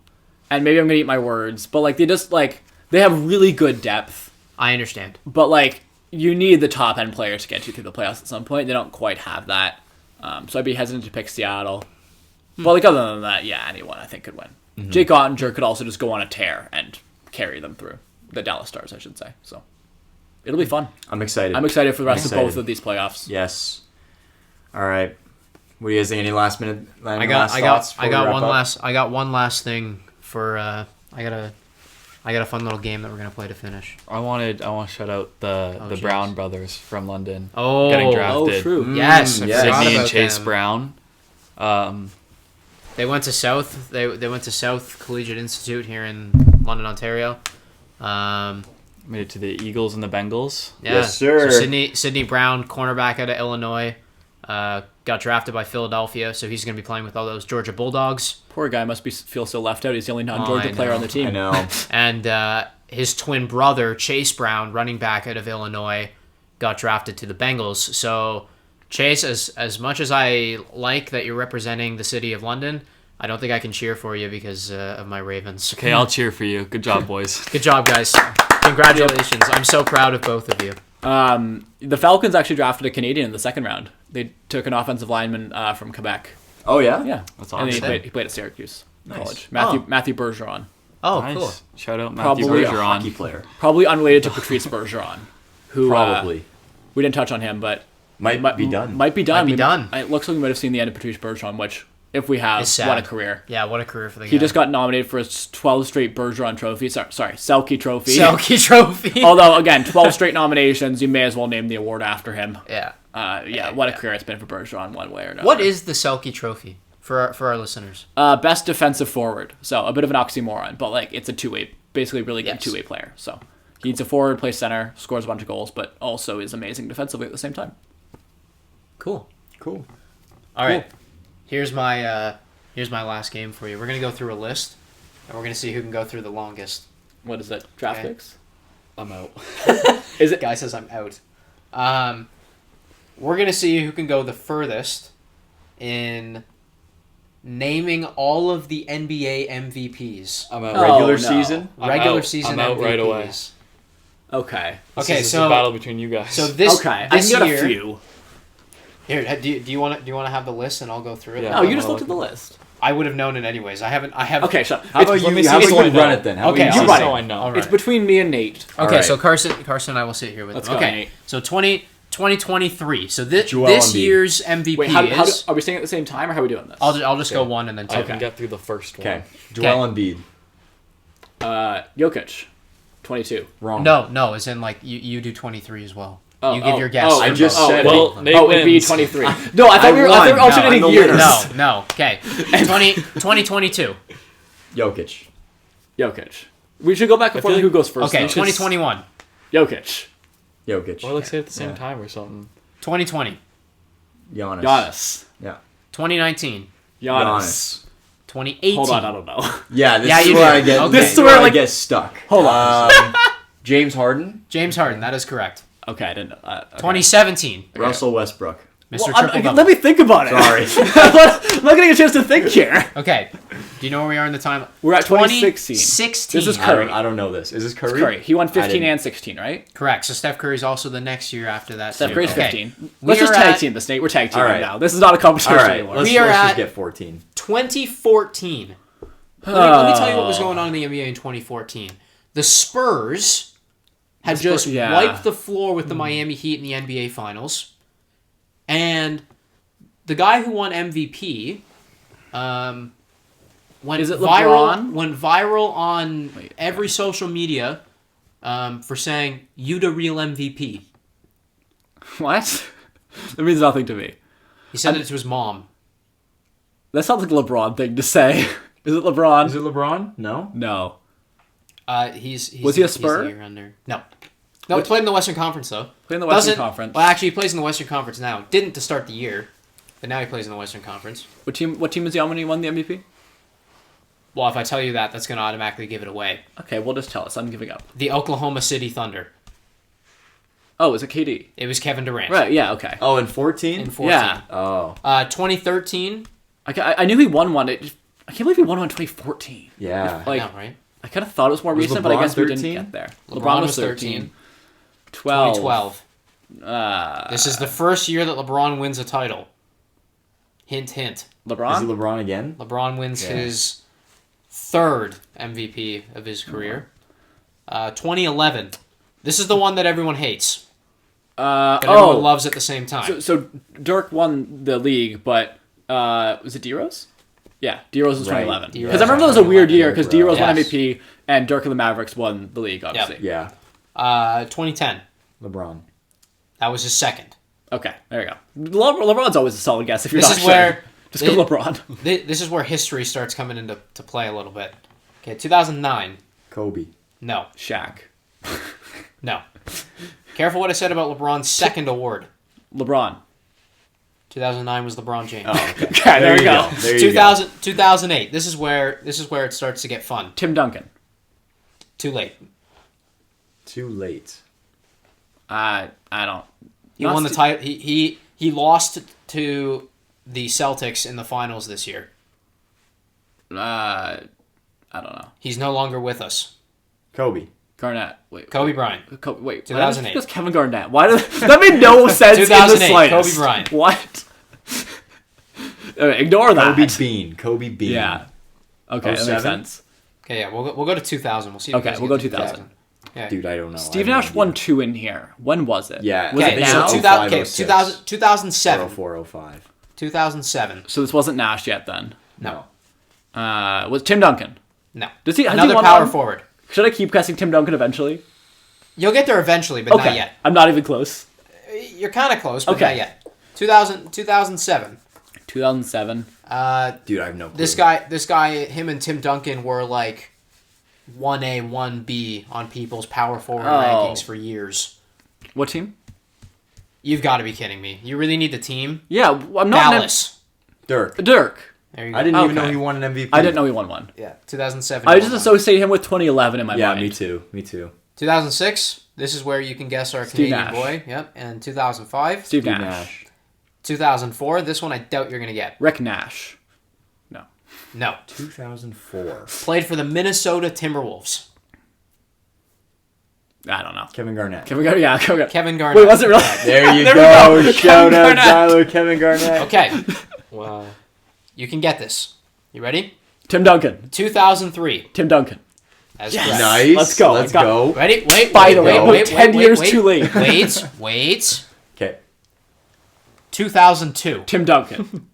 and maybe I'm gonna eat my words, but like they have really good depth, I understand. but like you need the top end player to get you through the playoffs at some point. They don't quite have that. So I'd be hesitant to pick Seattle. But like other than that, yeah, anyone I think could win. Jake Ottinger could also just go on a tear and carry them through. The Dallas Stars, I should say. So it'll be fun. I'm excited. I'm excited for the rest of both of these playoffs. Yes. All right. What do you guys think? Any last minute? I got one last thing for. I got a fun little game that we're gonna play to finish. I want to shout out the Brown brothers from London. Oh, getting drafted. Oh, true. Yes, I forgot Sydney and about Chase them. Brown. They went to South. They went to South Collegiate Institute here in London, Ontario. Made it to the Eagles and the Bengals. Yeah. Yes, sir. So Sydney Brown, cornerback out of Illinois, got drafted by Philadelphia, so he's going to be playing with all those Georgia Bulldogs. Poor guy must feel so left out. He's the only non-Georgia I player know. on the team. I know. And his twin brother, Chase Brown, running back out of Illinois, got drafted to the Bengals. So Chase, as much as I like that you're representing the city of London, I don't think I can cheer for you because of my Ravens. Okay, I'll cheer for you. Good job, boys. Good job, guys. Congratulations. I'm so proud of both of you. The Falcons actually drafted a Canadian in the second round. They took an offensive lineman from Quebec. Oh yeah. Yeah, That's And awesome. he played at Syracuse College. Oh. Matthew Bergeron. Oh, Nice. cool. Shout out Matthew Probably a Hockey Bergeron. player. Probably unrelated to Patrice Bergeron, who Probably. we didn't touch on him, but Might be done. Might be done. Might be done. It looks like we might have seen the end of Patrice Bergeron, which, if we have, It's sad. what a career. Yeah, what a career for the guy. He just got nominated for his 12 straight Bergeron trophy. Sorry, Selke trophy. Selke Trophy. Although, again, 12 straight nominations, you may as well name the award after him. Yeah. What a career it's been for Bergeron, one way or another. What is the Selke Trophy for our listeners? Best defensive forward. So, a bit of an oxymoron, but like it's a two-way, basically really good Yes. two-way player. So, he needs a forward, plays center, scores a bunch of goals, but also is amazing defensively at the same time. Cool. Cool. All right. Here's my last game for you. We're gonna go through a list, and we're gonna see who can go through the longest. What is it? Draft Okay. picks? I'm out. Is it? Guy says I'm out. We're gonna see who can go the furthest in naming all of the NBA MVPs. I'm out. Oh, Regular no. season. I'm Regular out. season I'm out MVPs. right away. Okay. Okay, This is so a battle between you guys. so this Okay. this I can get year. a few. Here, do you want to have the list and I'll go through it? Yeah. No, you just looked at the list. I would have known it anyways. I haven't. Okay, so How about let me you? How see about so I you know. run it then? How Okay, about you you run see it. so I know. All right. It's between me and Nate. Okay, Alright. so Carson and I will sit here with Let's him. go, Okay, Nate. so 2023. So Joel this Embiid. year's MVP Wait, how is. are we staying at the same time, or how are we doing this? I'll just go one and then two. I can get through the first one. Okay. Joel Embiid. Jokic, 22. Wrong. No, as in like you do 23 as well. Oh, you give oh, your guess. oh, I just said Well, it. Nate It'd be wins. 23. No, I thought we were won. alternating No, I'm the years. winner. No. Okay. 2022. Jokic. Jokic. We should go back and forth feel who like- goes first. Okay, though. 2021. Jokic. Jokic. Or like say it at the same Yeah. time or something. 2020. Giannis. Giannis. Yeah. 2019. Giannis. 2018. Hold on, I don't know. Yeah. This Yeah, is you where do. I get. Okay. This is where I get stuck. Hold on. James Harden. James Harden. That is correct. Okay, I didn't know. Okay. 2017. Russell Westbrook. Mr. Well, Triple Double. let me think about it. Sorry. I'm not getting a chance to think here. Okay. Do you know where we are in the time? We're at 2016. 2016. This is I Curry. don't know this. Is this Curry? Curry. He won I 15 didn't. and 16, right? Correct. So Steph Curry's also the next year after that. Steph too. Curry's Okay. 15. We Let's just are tag at team this, Nate. We're tag teaming All right. now. This is not a competition All right. anymore. Let's We are just at- get 14. 2014. Let me tell you what was going on in the NBA in 2014. The Spurs had just yeah. wiped the floor with the Miami Heat in the NBA Finals, and the guy who won MVP went Is it viral. LeBron? Went viral on Wait, every social media for saying "You the real MVP." What? That means nothing to me. He said it to his mom. That sounds like a LeBron thing to say. Is it LeBron? Is it LeBron? No. No. He's Was he a he's Spur? the year under. No. No, he played in the Western Conference though. Played in the Western Doesn't- Conference. Well, actually, he plays in the Western Conference now. Didn't to start the year, but now he plays in the Western Conference. What team is he on when he won the MVP? Well, if I tell you that, that's going to automatically give it away. Okay, well just tell us. I'm giving up. The Oklahoma City Thunder. Oh, is it KD? It was Kevin Durant. Right, yeah, okay. Oh, in 14? In 14. Yeah. Oh. 2013. I knew he won one. I can't believe he won one in 2014. Yeah. Like, I know, right? I kind of thought it was more Was recent, but I LeBron guess we 13? didn't get there. LeBron was was 13. 12. 2012. This is the first year that LeBron wins a title. Hint, hint. LeBron? Is it LeBron again? LeBron wins Yeah. his third MVP of his career. 2011. This is the one that everyone hates, but everyone loves at the same time. So Dirk won the league, but was it D-Rose? Yeah, D-Rose was Right. 2011. D-Rose Because I remember that was a weird year because Dirk D-Rose won Yes. MVP and Dirk and the Mavericks won the league, obviously. Yeah. 2010. LeBron. That was his second. Okay, there you go. LeBron's always a solid guess if you're This not is sure. where Just go LeBron. This is where history starts coming into play a little bit. Okay, 2009. Kobe. No, Shaq. no. Careful what I said about LeBron's second award. LeBron. 2009 was LeBron James. Okay, there we you go. There you 2008. This is where it starts to get fun. Tim Duncan. Too late. go. Too late. I don't. He won the title. He lost to the Celtics in the finals this year. I don't know. He's no longer with us. Kobe. Garnett. Wait. Kobe Bryant. Wait. 2008. It was Kevin Garnett. Why did that made no sense in the 2008, slightest? Kobe Bryant. What? Ignore that. Kobe Bean. Yeah. Okay, that 07? makes sense. Okay, yeah, we'll go to 2000. We'll see. If you Okay, guys we'll get go 2000. Okay. Dude, I don't know. Steve I have Nash no won idea. 2 in here. When was it? Yeah. Was Okay, it I think now? so so. 2000, okay, 05, 2007. 04, 05. 2007. So this wasn't Nash yet then. No. Was Tim Duncan? No. Does he? Has Another he won power one? forward. Should I keep guessing Tim Duncan eventually? You'll get there eventually, but Okay. not yet. I'm not even close. You're kind of close, but Okay. not yet. 2007. 2007. Dude, I have no clue. This guy, him and Tim Duncan were like 1A, 1B on people's power forward rankings for years. What team? You've got to be kidding me. You really need the team? Yeah, I'm not. Dallas. Dirk. Dirk. There you go. I didn't even Okay. know he won an MVP. I didn't know he won one. Yeah, 2007. I just associate him with 2011 in my Yeah, mind. me too. Me too. 2006. This is where you can guess our Steve Canadian Nash. boy. Yep. And 2005. Steve Steve Nash. 2004. This one I doubt you're gonna get. Rick Nash. No. No. 2004. Played for the Minnesota Timberwolves. I don't know. Kevin Garnett. Kevin Garnett. Yeah, Kevin Garnett. Kevin Garnett. Wait, was it really? There you There we go. go. Shout Kevin out Garnett. Tyler, Kevin Garnett. Okay. Wow. You can get this. You ready? Tim Duncan. 2003. Tim Duncan. That's Yes. correct. Nice. Let's go. Let's I got- go. Ready? Wait. Finally, Wait. Wait. 10 wait, years wait, too late. Wait. Okay. 2002. Tim Duncan.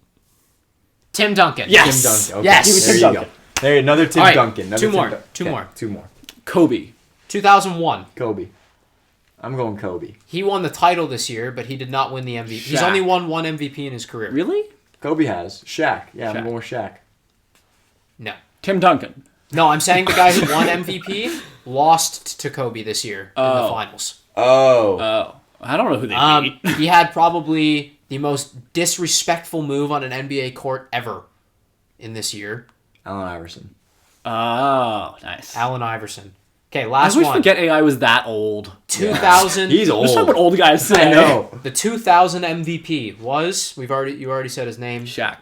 Tim Duncan. Yes. Tim Duncan. Okay. Yes. There Give me you Tim go. Duncan. There, another Tim All right, Duncan. Another two Tim more. Dun- Two okay, more. Two more. Kobe. 2001. Kobe. I'm going Kobe. He won the title this year, but he did not win the MVP. He's Shaq. only won one MVP in his career. Really? Kobe has. Shaq. Yeah, Shaq. I'm going with Shaq. No. Tim Duncan. No, I'm saying the guy who won MVP lost to Kobe this year in the Oh. finals. Oh. Oh, I don't know who they beat. He had probably the most disrespectful move on an NBA court ever in this year. Allen Iverson. Oh, nice. Allen Iverson. Okay, I last always one. forget AI was that old. 2000. He's Let's talk old. about old guys today. I know. The 2000 MVP was you already said his name. Shaq.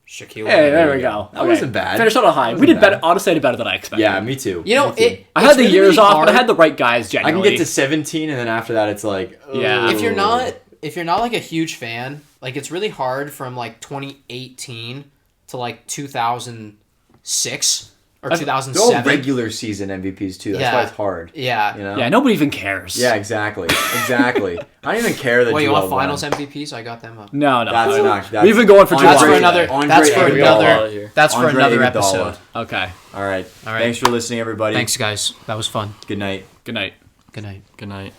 Shaquille. Hey, there we go. go. That wasn't bad. Finished on a high. That We did wasn't better. bad. Honestly, I did better than I expected. Yeah, me too. You know, Me too. it. I had it's the really, years really off, hard. but I had the right guys. I can Genuinely, get to 17, and then after that, it's like, Yeah. If you're not like a huge fan, like it's really hard from like 2018 to like 2006 or They're all 2007. regular season MVPs too. That's Yeah. why it's hard. Yeah. You know? Yeah, nobody even cares. Yeah, exactly. Exactly. I don't even care that Well, you Joel want finals won. MVP? So I got them up. No, no. That's not. That's, We've been going for too That's long. for another. Andre That's for Iguodala. another. That's for Andre another Iguodala. episode. Okay. All right. All right. Thanks for listening, everybody. Thanks, guys. That was fun. Good night. Good night. Good night. Good night.